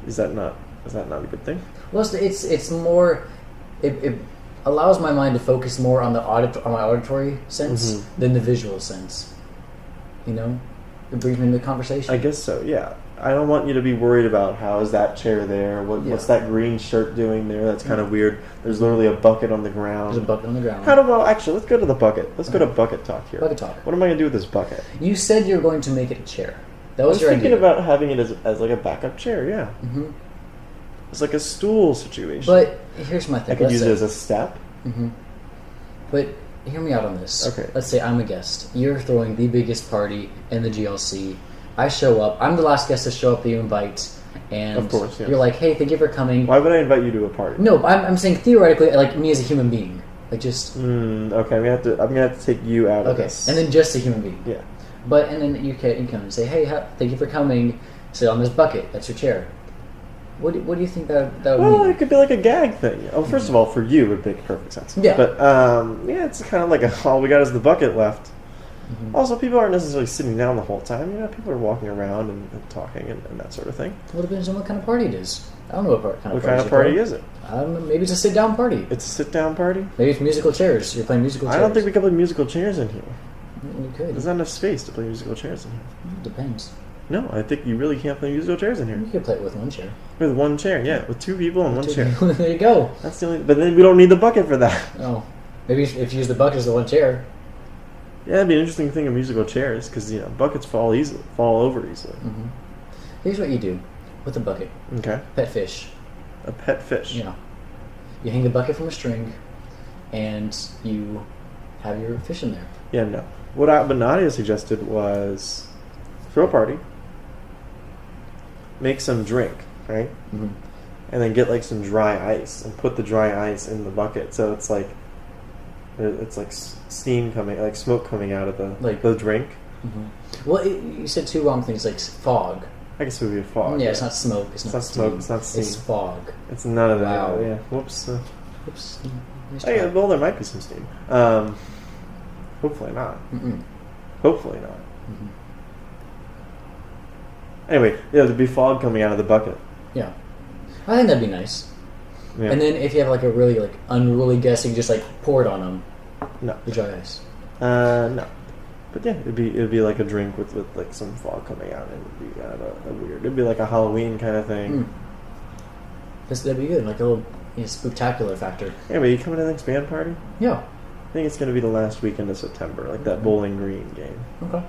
Is that not a good thing? Well, it's more. It allows my mind to focus more on on my auditory sense than the visual sense. You know, it brings me into the conversation. I guess so. Yeah. I don't want you to be worried about how is that chair there. What's that green shirt doing there? That's kind of weird. There's literally a bucket on the ground. There's a bucket on the ground. Actually, let's go to the bucket. Let's go to bucket talk here. Bucket talk. What am I going to do with this bucket? You said you're going to make it a chair. That was I your was thinking idea. about having it as like a backup chair, yeah. Mm-hmm. It's like a stool situation. But here's my thing. I could use it as a step. Mm-hmm. But hear me out on this. Okay. Let's say I'm a guest. You're throwing the biggest party in the GLC. I show up. I'm the last guest to show up that you invite. And of course, yes. You're like, hey, thank you for coming. Why would I invite you to a party? No, I'm saying theoretically, like me as a human being. Like just... Okay, I'm gonna have to take you out of this. And then just a human being. Yeah. But, and then you come and say, hey, thank you for coming. Sit on this bucket. That's your chair. What do you think that would mean? Well, it could be like a gag thing. Oh, first of all, for you, it would make perfect sense. Yeah. But, yeah, it's kind of like all we got is the bucket left. Mm-hmm. Also, people aren't necessarily sitting down the whole time. You know, people are walking around and talking and that sort of thing. Well, it depends on what kind of party it is. I don't know what kind of What party is it? I don't know. Maybe it's a sit-down party. It's a sit-down party? Maybe it's musical chairs. You're playing musical chairs. I don't think we can play musical chairs in here. You could. There's not enough space to play musical chairs in here. It depends. No, I think you really can't play musical chairs in here. You could play it with one chair. With one chair, yeah. With two people and one chair. There you go. That's the only... But then we don't need the bucket for that. Oh. Maybe if you use the bucket as the one chair. Yeah, that'd be an interesting thing of musical chairs, because, you know, buckets fall over easily. Mm-hmm. Here's what you do with the bucket. Okay. Pet fish. A pet fish. Yeah. You hang the bucket from a string, and you have your fish in there. Yeah, no. What Nadia suggested was throw a party, make some drink, right? Mm-hmm. And then get like some dry ice and put the dry ice in the bucket, so it's like steam coming, like smoke coming out of the drink. Mm-hmm. Well, you said two wrong things, like fog. I guess it would be a fog. Yeah, it's not smoke. It's not smoke. steam. It's not steam. It's fog. It's none of that. Wow. Yeah. Whoops. Oops. Nice Hey, try. well, there might be some steam. Hopefully not. Mm-mm. Hopefully not. Mm-hmm. Anyway, yeah, there'd be fog coming out of the bucket. Yeah. I think that'd be nice. Yeah. And then if you have like a really like unruly guest, you can just like pour it on them. No. The dry ice. No. But yeah, it'd be like a drink with like some fog coming out, and it'd be kind of a weird. It'd be like a Halloween kind of thing. That'd be good, like a little spooktacular factor. Anyway, you coming to the next band party? Yeah. I think it's going to be the last weekend of September, like that Bowling Green game. Okay.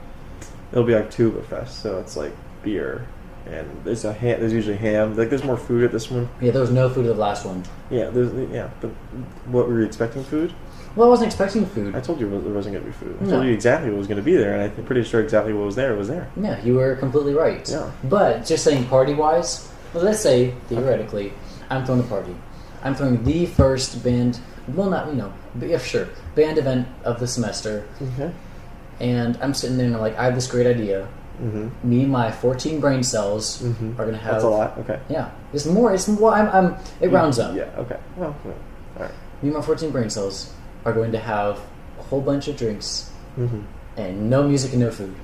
It'll be Oktoberfest, so it's like beer, and there's usually ham. Like there's more food at this one. Yeah, there was no food at the last one. Yeah, but what were you expecting? Food? Well, I wasn't expecting food. I told you there wasn't going to be food. I No. told you exactly what was going to be there, and I'm pretty sure exactly what was there was there. Yeah, you were completely right. Yeah. But just saying party-wise, well, let's say, theoretically, I'm throwing a party. I'm throwing the first band, well, not, but yeah, sure, band event of the semester. Okay. And I'm sitting there and I'm like, I have this great idea. Mm-hmm. Me and my 14 brain cells Mm-hmm. are going to have... That's a lot, okay. Yeah. It's more, it rounds up. Yeah, okay. Well, all right. Me and my 14 brain cells are going to have a whole bunch of drinks Mm-hmm. and no music and no food.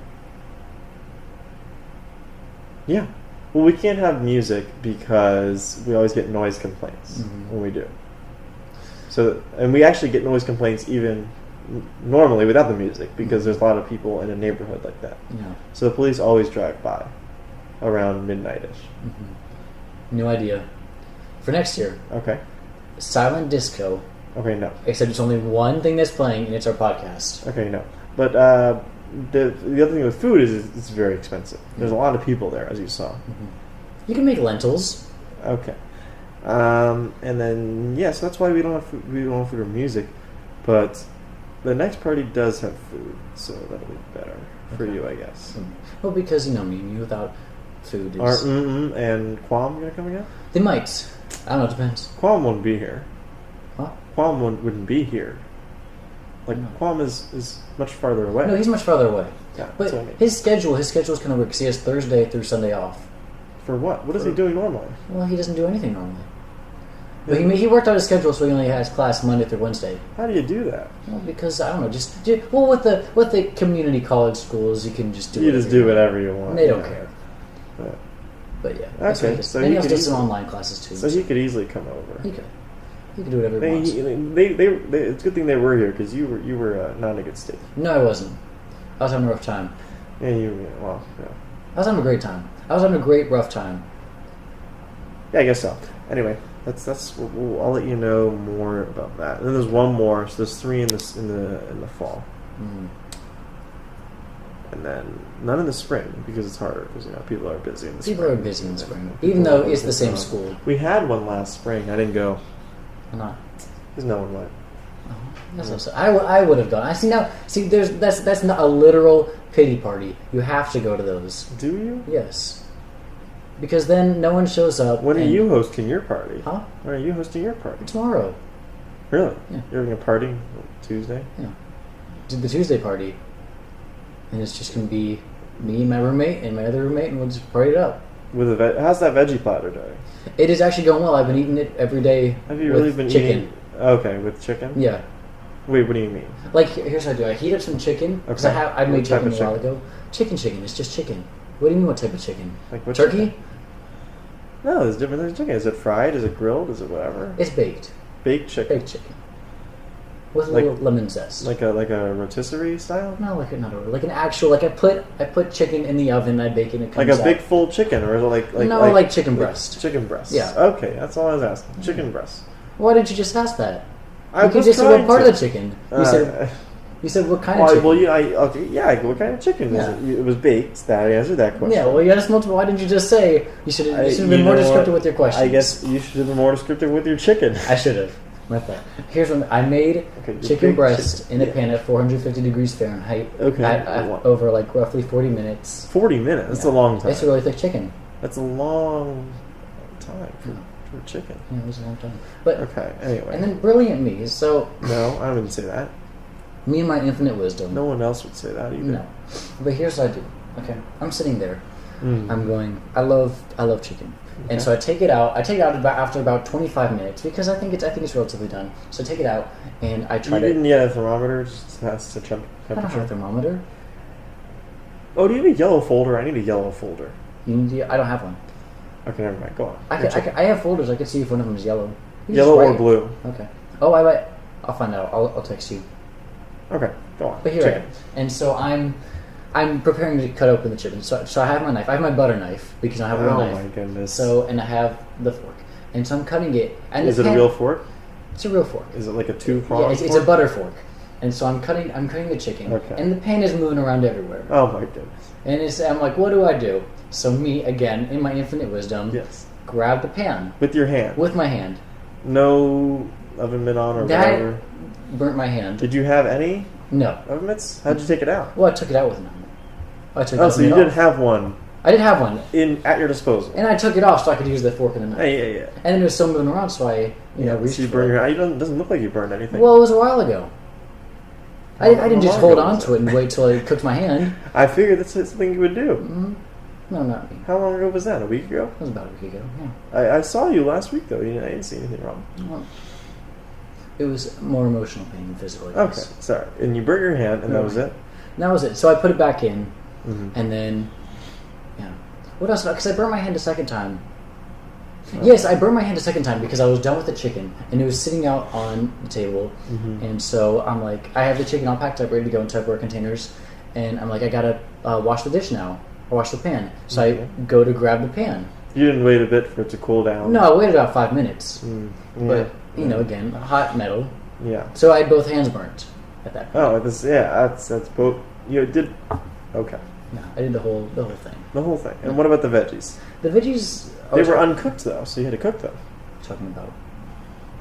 Yeah. Well, we can't have music because we always get noise complaints Mm-hmm. when we do. So, and we actually get noise complaints even normally without the music because there's a lot of people in a neighborhood like that. Yeah. So the police always drive by around midnight-ish. Mm-hmm. New idea. For next year, Okay. silent disco, Okay, no. except it's only one thing that's playing and it's our podcast. Okay, no. But the other thing with food is it's very expensive. There's a lot of people there, as you saw. Mm-hmm. You can make lentils. Okay. And then so that's why we don't have food, or music, but the next party does have food, so that'll be better for you, I guess. Well, because me and you without food is... Are and Quam gonna come again? They might. I don't know, it depends. Quam won't be here. Huh? Quam wouldn't be here. Like No. Quam is much farther away. No, he's much farther away. Yeah, But that's what I mean. his schedule's kind of weird because he has Thursday through Sunday off. For what? What is he doing normally? Well, he doesn't do anything normally. But he worked out his schedule so he only has class Monday through Wednesday. How do you do that? Well, because I don't know, with the community college schools, you can just do. You just do whatever you want. And they don't Yeah. care. Yeah. But yeah, that's what Okay, he does. so And he he also could does some easily- online classes too. So he could easily come over. He could. He could do whatever he wants. It's a good thing they were here because you were not in a good state. No, I wasn't. I was having a rough time. Yeah, yeah. I was having a great time. I was having a great rough time. Yeah, I guess so. Anyway, I'll let you know more about that. And then there's one more. So there's 3 in the fall, and then none in the spring because it's harder because people are busy in the spring. People are busy in the spring, even though it's the same school. We had one last spring. I didn't go. Why not? Because no one went. That's also, I would have gone. I see now. See, that's not a literal pity party. You have to go to those. Do you? Yes. Because then no one shows up. When are you hosting your party? Huh? When are you hosting your party? Tomorrow. Really? Yeah. You're having a party Tuesday? Yeah. Did the Tuesday party, and it's just gonna be me and my roommate and my other roommate, and we'll just party it up. With how's that veggie platter doing? It is actually going well. I've been eating it every day. Have you with really been chicken. eating? Okay, with chicken. Yeah. Wait, what do you mean? Like here's what I do. I heat up some chicken because Okay. I made What type chicken of a while ago. Chicken. It's just chicken. What do you mean? What type of chicken? Like what Turkey? chicken? No, there's different types of chicken. Is it fried? Is it grilled? Is it whatever? It's baked. Baked chicken. Baked chicken. With a Like- little lemon zest. Like a rotisserie style? No, like an actual I put chicken in the oven. I bake it. And it Like comes a big out. full chicken, or is it like chicken breast. Chicken breast. Yeah. Okay, that's all I was asking. Chicken breast. Why didn't you just ask that? I You could was just say trying what part to. of the chicken. You said what kind of chicken. What kind of chicken is Yeah. it? It was baked. That I answered that question. Yeah, well, you had multiple. Why didn't you just say? You should have been more descriptive with your questions. I guess you should have been more descriptive with your chicken. I should have. My fault. Here's what I made: chicken baked breast chicken. in a pan at 450 degrees Fahrenheit. Okay. Over like roughly 40 minutes. 40 minutes. That's a long time. It's a really thick chicken. That's a long time for chicken. Yeah, it was a long time. But Okay. Anyway. and then brilliant me. So No, I wouldn't say that. me and my infinite wisdom. No one else would say that either. No. But here's what I do. Okay, I'm sitting there. Mm. I'm going. I love chicken, and so I take it out. I take it out after about 25 minutes because I think it's relatively done. So I take it out and I try You to. didn't get a thermometer? Just has to check I don't have a temperature. thermometer. Oh, do you need a yellow folder? I need a yellow folder. I don't have one. Okay, never mind. Go on. I have folders. I can see if one of them is yellow. You just Yellow or write. blue? Okay. Oh, I'll find out. I'll text you. Okay, go on. But here Chicken. I am, and so I'm preparing to cut open the chicken. So I have my knife. I have my butter knife because I have a real Oh knife. my goodness. So and I have the fork, and so I'm cutting it. And Is the it a pan- real fork? It's a real fork. Is it like a two-pronged Yeah, it's a butter fork, and so I'm cutting the chicken, Okay. and the pan is moving around everywhere. Oh my goodness. And I'm like, what do I do? So me again, in my infinite wisdom, Yes. grab the pan With your hand. with my hand. No oven mitt on or That whatever. burnt my hand. Did you have any No. oven mitts? How'd you take it out? Well, I took it out with an I took Oh, the so you mitt did off. have one I did have one, at your disposal. and I took it off so I could use the fork and the knife. Yeah. And then it was still moving around, so I reached So you for burned it. your. It doesn't look like you burned anything. Well, it was a while ago. I How didn't just long hold ago on was to it and wait till it cooked my hand. I figured that's something you would do. Mm-hmm. No, not me. How long ago was that? A week ago? That was about a week ago. Yeah. I saw you last week though. I didn't see anything wrong. Well, it was more emotional pain than physical. I Okay, guess. sorry. And you burnt your hand, and that was it. And that was it. So I put it back in, Mm-hmm. and then, yeah. What else? Because I burned my hand a second time. Yes, I burned my hand a second time because I was done with the chicken, and it was sitting out on the table. Mm-hmm. And so I'm like, I have the chicken all packed up, ready to go in Tupperware containers, and I'm like, I gotta wash the dish now, or wash the pan. So I go to grab the pan. You didn't wait a bit for it to cool down. No, I waited about 5 minutes. Mm, But again, hot metal. Yeah. So I had both hands burnt at that point. Oh, that's both. You did. Okay. No, I did the whole thing. The whole thing. And what about the veggies? The veggies. They were uncooked though, so you had to cook them. talking about.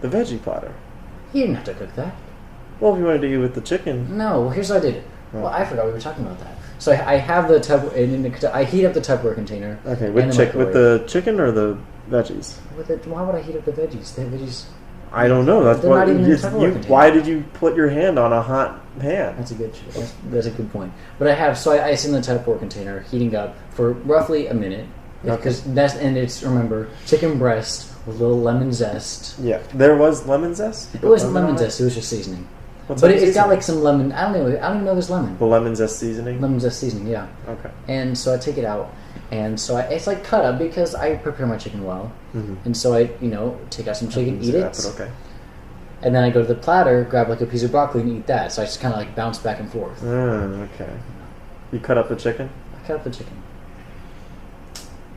The veggie platter. You didn't have to cook that. Well, if you wanted to eat with the chicken. No, well, here's what I did. Well, I forgot we were talking about that. So I have the I heat up the Tupperware container. Okay, and with the with microwave. the chicken or the veggies? Why would I heat up the veggies? The veggies. I don't know. That's They're what. not even in the Tupperware container. Why did you put your hand on a hot pan? That's a good point. But I have I ice in the Tupperware container, heating up for roughly a minute. Because it's remember chicken breast with a little lemon zest. Yeah, there was lemon zest. It wasn't lemon zest; it was just seasoning. What's But that it's got seasoning? like some lemon. I don't even know there's lemon. The lemon zest seasoning. Lemon zest seasoning, yeah. Okay. And so I take it out, And so it's like cut up because I prepare my chicken well. Mm-hmm. And so I, take out some chicken, eat it. But okay. And then I go to the platter, grab like a piece of broccoli and eat that. So I just kind of like bounce back and forth. Okay. You cut up the chicken? I cut up the chicken.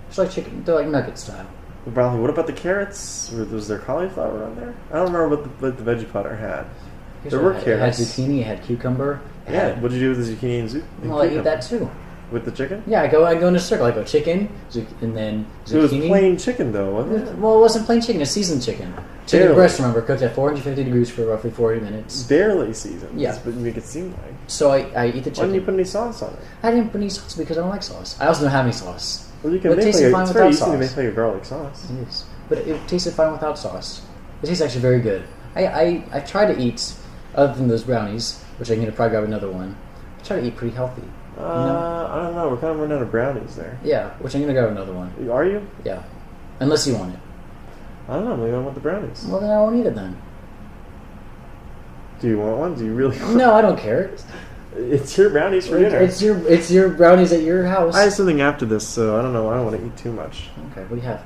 It's like chicken. They're like nugget style. Broccoli. What about the carrots? Was there cauliflower on there? I don't remember what the veggie platter had. There were carrots. It had zucchini. It had cucumber. What'd you do with the zucchini and zucchini? Well, I eat that too. With the chicken? Yeah, I go in a circle. I go chicken, and then zucchini. It was plain chicken, though, wasn't it? Well, it wasn't plain chicken. It's seasoned chicken. Chicken breast, remember, cooked at 450 degrees for roughly 40 minutes. Barely seasoned. Yeah. But you make it seem like. So I eat the chicken. Why didn't you put any sauce on it? I didn't put any sauce because I don't like sauce. I also don't have any sauce. Well, you can make it's very easy to make like a garlic sauce. It is. But it tasted fine without sauce. It tastes actually very good. I try to eat, other than those brownies, which I'm going to probably grab another one, I try to eat pretty healthy. I don't know. We're kind of running out of brownies there. Yeah, which I'm going to grab another one. Are you? Yeah. Unless you want it. I don't know. Maybe I want the brownies. Well, then I won't eat it then. Do you want one? Do you really want No, I don't care. It's your brownies for dinner. It's your brownies at your house. I have something after this, so I don't know. I don't want to eat too much. Okay, what do you have?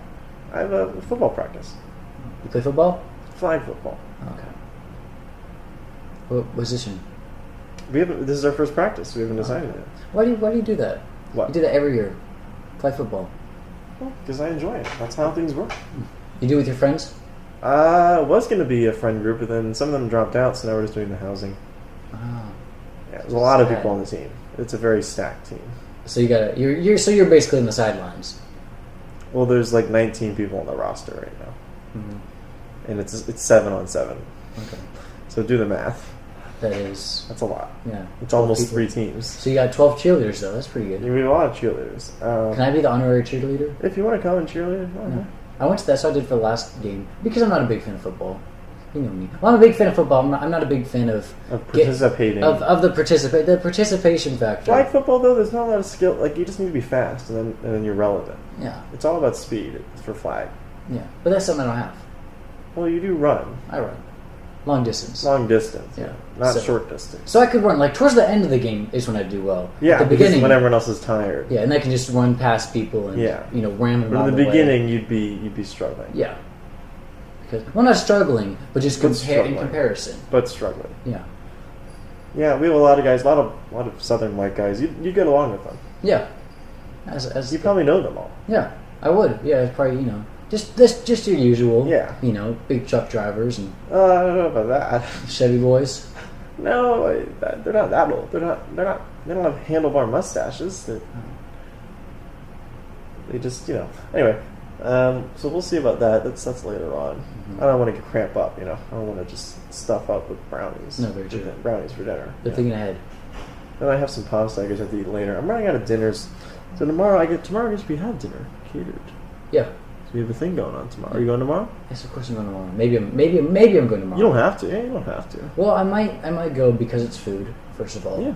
I have a football practice. You play football? Flag football. Okay. What position? This is our first practice. We haven't decided yet. Why do you do that? What? You do that every year. Play football. Well, because I enjoy it. That's how things work. You do it with your friends? It was going to be a friend group, but then some of them dropped out, so now we're just doing the housing. Oh. Yeah, there's a lot of people on the team. It's a very stacked team. So you're basically in the sidelines. Well, there's like 19 people on the roster right now, and it's 7-on-7. Okay. So do the math. That's a lot. Yeah. It's almost people. 3 teams. So you got 12 cheerleaders though. That's pretty good. You need a lot of cheerleaders. Can I be the honorary cheerleader? If you want to come and cheerleader, No. I went to that, so I did for the last game because I'm not a big fan of football. You know me. Well, I'm a big fan of football. I'm not a big fan of participating. Of the participation factor. Flag football though, there's not a lot of skill. Like you just need to be fast, and then you're relevant. Yeah. It's all about speed for flag. Yeah, but that's something I don't have. Well, you do run. I run. Long distance. Long distance. Yeah. Not short distance. So I could run. Like, towards the end of the game is when I do well. Yeah, at the beginning, when everyone else is tired. Yeah, and I can just run past people and, ram them But out in the the beginning, way. you'd be struggling. Yeah. Because, well, not struggling, but just in comparison. But struggling. Yeah. Yeah, we have a lot of guys, a lot of southern white guys. You get along with them. Yeah. You probably know them all. Yeah, I would. Yeah, it's probably, just your usual. Yeah. Big truck drivers and. I don't know about that. Chevy boys. No, they're not that old. They don't have handlebar mustaches. They just, Anyway, so we'll see about that. That's later on. Mm-hmm. I don't want to cramp up. I don't want to just stuff up with brownies. No, very true. Brownies for dinner. They're thinking ahead. Then I have some pasta I guess I have to eat later. I'm running out of dinners, so tomorrow I guess we have dinner catered. Yeah. So we have a thing going on tomorrow. Are you going tomorrow? Yes, of course I'm going tomorrow. Maybe I'm going tomorrow. You don't have to. Yeah, you don't have to. Well, I might go because it's food. First of all. Yeah.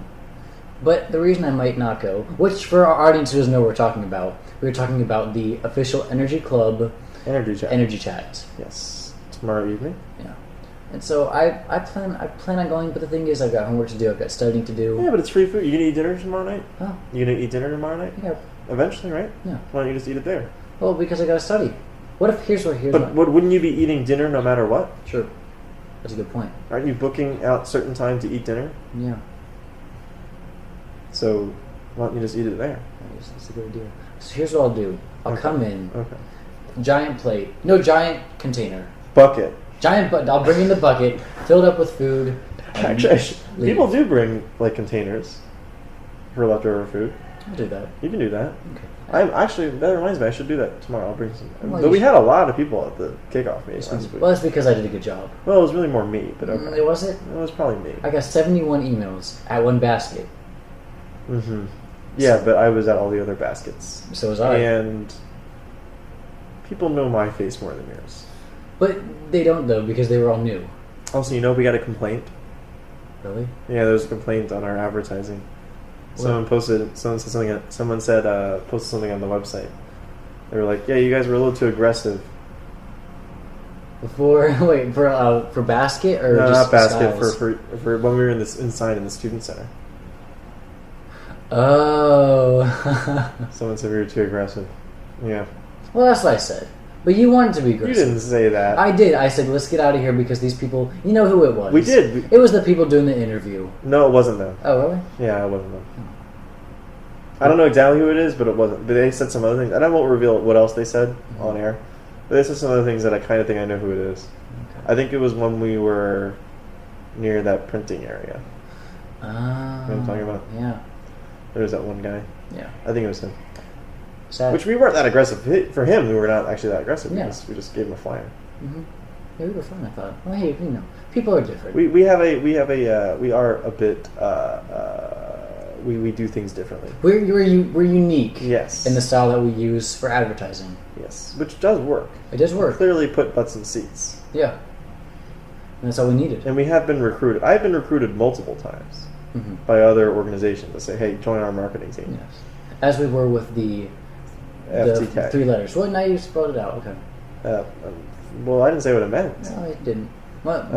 But the reason I might not go, which for our audience who doesn't know what we're talking about, we're talking about the official Energy Club Energy Chat. Yes. Tomorrow evening. Yeah. And so I plan on going, but the thing is I've got homework to do, I've got studying to do. Yeah, but it's free food. You gonna eat dinner tomorrow night? Oh. You gonna eat dinner tomorrow night? Yeah. Eventually, right? Yeah. Why don't you just eat it there? Well, because I gotta study. What if here's But wouldn't you be eating dinner no matter what? Sure. That's a good point. Aren't you booking out certain time to eat dinner? Yeah. So why don't you just eat it there? That's a good idea. So here's what I'll do. I'll come in. Okay. Giant plate. No, giant container. Bucket. I'll bring in the bucket, filled up with food. Actually, people do bring containers for leftover food. I'll do that. You can do that. Okay. That reminds me, I should do that tomorrow. I'll bring some. Well, but we had a lot of people at the kickoff meeting last week. Well, that's because I did a good job. Well, it was really more me, but okay. Was it? It was probably me. I got 71 emails at one basket. Mm-hmm. Yeah, but I was at all the other baskets. So was I. And people know my face more than yours. But they don't, though, because they were all new. Also, we got a complaint. Really? Yeah, there was a complaint on our advertising. Posted something on the website. They were like, "Yeah, you guys were a little too aggressive." For basket or no, just not basket styles? for when we were inside in the student center. Oh. Someone said we were too aggressive. Yeah. Well, that's what I said. But you wanted to be aggressive. You didn't say that. I did. I said, let's get out of here because these people... You know who it was. We did. It was the people doing the interview. No, it wasn't them. Oh, really? Yeah, it wasn't them. I don't know exactly who it is, but it wasn't. But they said some other things. And I won't reveal what else they said on air. But they said some other things that I kind of think I know who it is. Okay. I think it was when we were near that printing area. You know what I'm talking about? Yeah. There was that one guy. Yeah. I think it was him. Sad. Which we weren't that aggressive. For him, we were not actually that aggressive. Yeah. We just gave him a flyer. Mm-hmm. Yeah, we were fun, I thought. Well, hey, you know, people are different. We are a bit we do things differently. We're unique. Yes. In the style that we use for advertising. Yes, which does work. It does work. Clearly put butts in seats. Yeah. And that's all we needed. And we have been recruited. I've been recruited multiple times by other organizations to say, "Hey, join our marketing team." Yes. As we were with the FTK. The 3 letters. Well, now you spelled it out. Okay. Well, I didn't say what it meant. No, it didn't. What?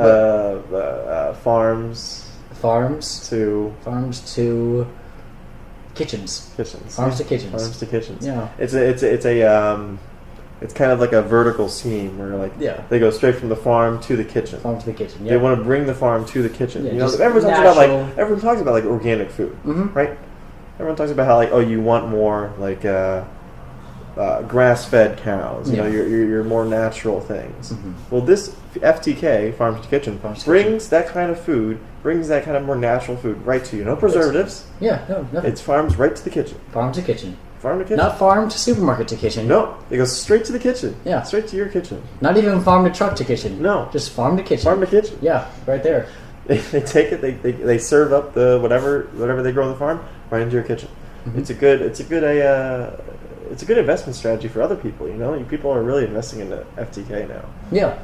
Farms. Farms to kitchens. Kitchens. Farms to kitchens. Farms to kitchens. Yeah. It's kind of like a vertical seam where they go straight from the farm to the kitchen. Farm to the kitchen. Yeah. They want to bring the farm to the kitchen. Yeah, you know, just everyone talks about like organic food, right? Everyone talks about how you want more grass-fed cows. You know, your more natural things. Well, this FTK, Farms to Kitchen, brings that kind of food, brings that kind of more natural food right to you. No preservatives. Yeah, no, nothing. It's farms right to the kitchen. Farm to kitchen. Farm to kitchen. Not farm to supermarket to kitchen. No, it goes straight to the kitchen. Yeah. Straight to your kitchen. Not even farm to truck to kitchen. No. Just farm to kitchen. Farm to kitchen. Yeah, right there. They take it. They serve up the whatever they grow on the farm right into your kitchen. It's a good investment strategy for other people. You know, people are really investing into FTK now. Yeah.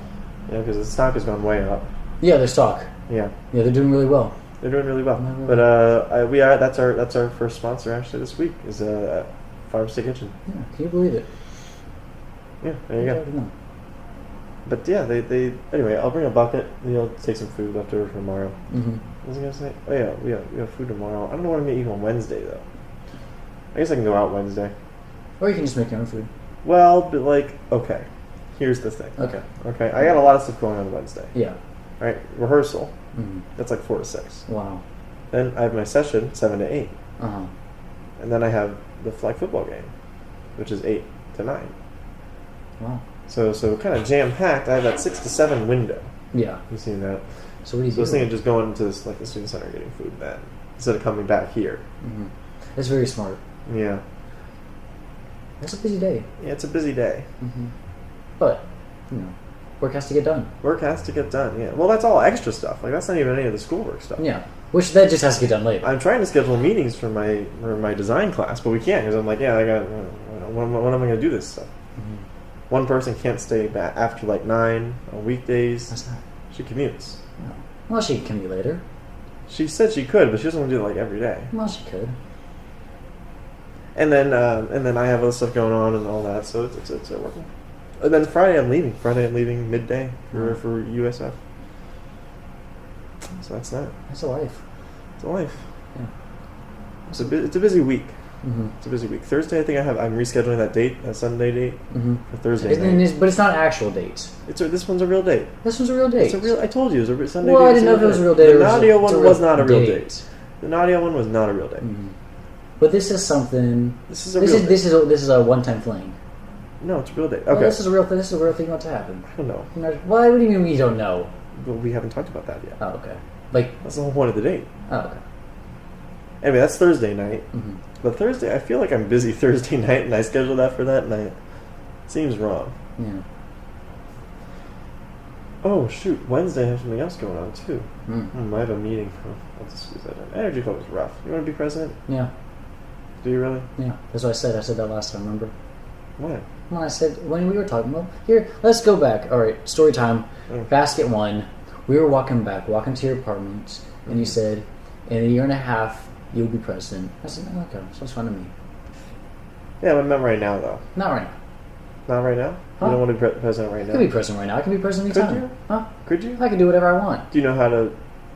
You know, because the stock has gone way up. Yeah, their stock. Yeah. Yeah, they're doing really well. They're doing really well. But that's our first sponsor actually this week is Farms to Kitchen. Yeah, can you believe it? Yeah, there you go. But yeah, they anyway. I'll bring a bucket. Take some food left over for tomorrow. What was I gonna say? Oh yeah, we have food tomorrow. I don't know what I'm gonna eat on Wednesday though. I guess I can go out Wednesday. Or you can just make your own food. Well, but okay. Here's the thing. Okay. I got a lot of stuff going on Wednesday. Yeah. All right. Rehearsal. That's 4 to 6. Wow. Then I have my session 7 to 8. And then I have the flag football game, which is 8 to 9. Wow. So kind of jam packed. I have that 6 to 7 window. Yeah. You've seen that. So what do you do? I was thinking just going into this the student center getting food then instead of coming back here. It's very smart. Yeah. It's a busy day. Yeah, it's a busy day. But, work has to get done. Work has to get done, yeah. Well, that's all extra stuff. That's not even any of the schoolwork stuff. Yeah. Which that just has to get done later. I'm trying to schedule meetings for my design class, but we can't because I'm when am I going to do this stuff? One person can't stay back after 9 on weekdays. What's that? She commutes. No. Well, she can commute later. She said she could, but she doesn't want to do it every day. Well, she could. And then I have other stuff going on and all that, so it's working. And then Friday I'm leaving. Midday for USF. So that's that. That's a life. It's a life. Yeah. It's a busy week. It's a busy week. Thursday, I think I'm rescheduling that date, that Sunday date, for Thursday night. But it's not an actual date. This one's a real date. This one's a real date. I told you it was a Sunday date. Well, I didn't know if it was a real date. The Nadia one was not a real date. The Nadia one was not a real date. But this is something. This is a real date. This is a one-time fling. No, it's a real date. Okay. Well, this is a real thing. This is a real thing about to happen. I don't know. Why? What do you mean we don't know? But we haven't talked about that yet. Oh, okay. That's the whole point of the date. Oh, okay. Anyway, that's Thursday night. But Thursday, I feel like I'm busy Thursday night, and I scheduled that for that night. Seems wrong. Yeah. Oh shoot! Wednesday I have something else going on too. Mm. I have a meeting. I'll just squeeze that in. Energy Club was rough. You want to be president? Yeah. Do you really? Yeah. That's what I said. I said that last time. Remember? What? When I said when we were talking about here, let's go back. All right, story time. Basket 1. We were walking to your apartment, and you said, in a year and a half, you'll be president. I said, okay, sounds fun to me. Yeah, but not right now though. Not right now. Not right now. Huh? You don't want to be president right I now. could be president right now. I can be president anytime. Could you? Huh? Could you? I can do whatever I want. Do you know how to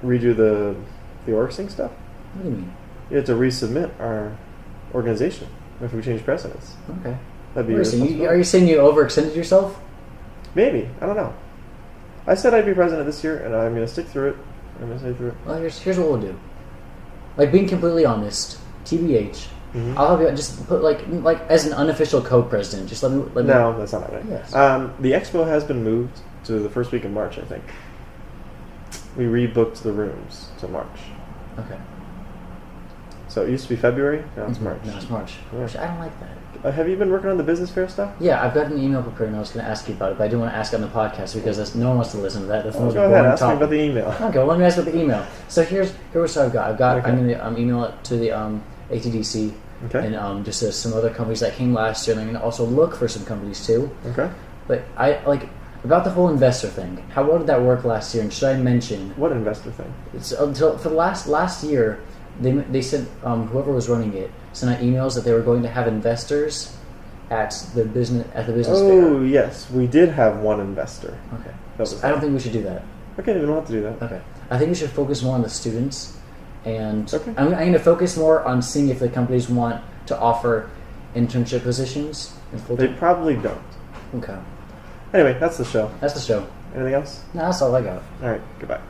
redo the org sync stuff? What do you mean? You have to resubmit our organization if we change presidents. Okay. That'd be Wait, so irresponsible. are you saying you overextended yourself? Maybe. I don't know. I said I'd be president this year, and I'm going to stick through it. I'm going to stay through it. Well, here's what we'll do. Like, being completely honest, TBH, I'll have you just put like as an unofficial co-president. Just let me. No, that's not happening. Yes. The expo has been moved to the first week of March, I think. We rebooked the rooms to March. Okay. So it used to be February, now it's March. No, it's March. Yeah. I don't like that. Have you been working on the business fair stuff? Yeah, I've got an email prepared, and I was going to ask you about it, but I didn't want to ask on the podcast because no one wants to listen to that. That's the most Go ahead, boring ask me topic. about the email. Okay, well, let me ask about the email. So here's what I've got. Okay. I'm going to email it to the ATDC Okay. and just some other companies that came last year, and I'm going to also look for some companies too. Okay. But I about the whole investor thing. How well did that work last year? And should I mention? What investor thing? It's until for the last year, they said whoever was running it sent out emails that they were going to have investors at the business Oh, fair. yes. We did have one investor. Okay. That was I don't think we should do that. Okay, we don't have to do that. Okay. I think we should focus more on the students, and Okay. I'm going to focus more on seeing if the companies want to offer internship positions and full They time. probably don't. Okay. Anyway, that's the show. That's the show. Anything else? No, that's all I got. All right, goodbye.